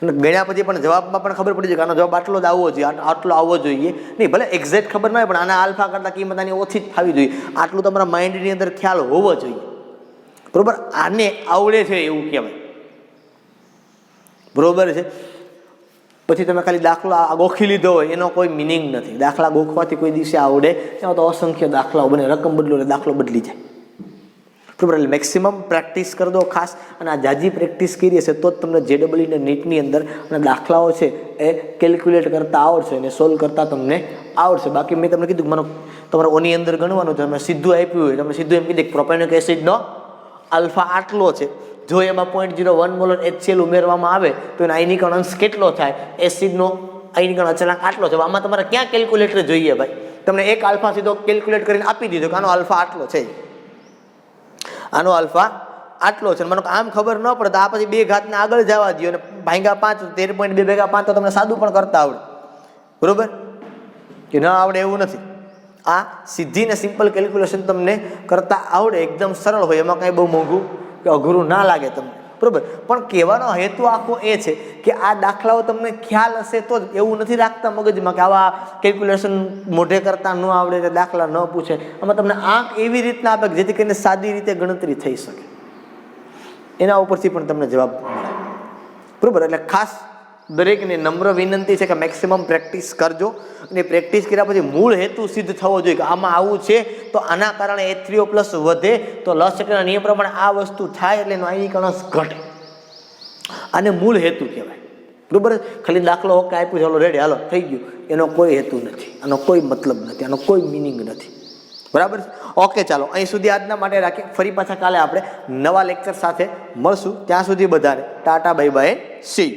અને ગણ્યા પછી પણ જવાબમાં પણ ખબર પડી જાય કે આનો જવાબ આટલો જ આવવો જોઈએ, આટલો આવવો જોઈએ નહીં. ભલે એક્ઝેક્ટ ખબર ન હોય પણ આના આલ્ફા કરતાં કિંમત આની ઓછી જ થવી જોઈએ, આટલું તમારા માઇન્ડની અંદર ખ્યાલ હોવો જોઈએ. બરોબર, આને આવડે છે એવું કહેવાય. બરોબર છે, પછી તમે ખાલી દાખલો ગોખી લીધો હોય એનો કોઈ મિનિંગ નથી. દાખલા ગોખવાથી કોઈ દિવસે આવડે ત્યાં તો અસંખ્ય દાખલાઓ બને, રકમ બદલો એટલે દાખલો બદલી જાય. બરાબર, એટલે મેક્સિમમ પ્રેક્ટિસ કરી દો ખાસ. અને આ જાજી પ્રેક્ટિસ કરી હશે તો જ તમને JEE ને નીટની અંદર અને દાખલાઓ છે એ કેલ્ક્યુલેટ કરતા આવડશે અને સોલ્વ કરતા તમને આવડશે. બાકી મેં તમને કીધું માનો તમારે ઓની અંદર ગણવાનું છે, તમે સીધું આપ્યું હોય તમે સીધું એમ કીધું પ્રોપેનોઇક એસિડનો આલ્ફા આટલો છે, જો એમાં 0.01 મોલર HCl ઉમેરવામાં આવે તો એનો આયનીકરણ અંશ કેટલો થાય, એસિડનો આયનીકરણ અચળાંક આટલો છે. આમાં તમારે ક્યાં કેલ્ક્યુલેટર જોઈએ ભાઈ? તમને એક આલ્ફા સીધો કેલ્ક્યુલેટ કરીને આપી દીધો કે આનો આલ્ફા આટલો છે, આનો આલ્ફા આટલો છે. મને આમ ખબર ન પડે તો આ પછી 2 ઘાતને આગળ જવા દો અને ભાગ્યા 5 13.2 ભેગા 5 તો તમને સાદું પણ કરતા આવડે, બરોબર કે ન આવડે એવું નથી. આ સીધી ને સિમ્પલ કેલ્ક્યુલેશન તમને કરતા આવડે, એકદમ સરળ હોય, એમાં કાંઈ બહુ મોંઘું કે અઘરું ના લાગે તમને, બરોબર. પણ કહેવાનો હેતુ આખો એ છે કે આ દાખલાઓ તમને ખ્યાલ હશે તો જ, એવું નથી રાખતા મગજમાં કે આવા કેલ્ક્યુલેશન મોઢે કરતા ન આવડે કે દાખલા ન પૂછે. આમાં તમને આંક એવી રીતના આપે જેથી કરીને સાદી રીતે ગણતરી થઈ શકે, એના ઉપરથી પણ તમને જવાબ મળે, બરોબર. એટલે ખાસ દરેકને નમ્ર વિનંતી છે કે મેક્સિમમ પ્રેક્ટિસ કરજો, અને પ્રેક્ટિસ કર્યા પછી મૂળ હેતુ સિદ્ધ થવો જોઈએ કે આમાં આવું છે તો આના કારણે H3O+ વધે તો લસટના નિયમ પ્રમાણે આ વસ્તુ થાય એટલે એનો આયનીકરણ અંશ ઘટે. આને મૂળ હેતુ કહેવાય, બરોબર. ખાલી દાખલો ઓકે આપ્યું ચાલો રેડી હાલો થઈ ગયું, એનો કોઈ હેતુ નથી, આનો કોઈ મતલબ નથી, આનો કોઈ મિનિંગ નથી, બરાબર છે. ઓકે ચાલો અહીં સુધી આજના માટે રાખીએ. ફરી પાછા કાલે આપણે નવા લેક્ચર સાથે મળશું. ત્યાં સુધી બધાને ટાટા બાય બાય સી.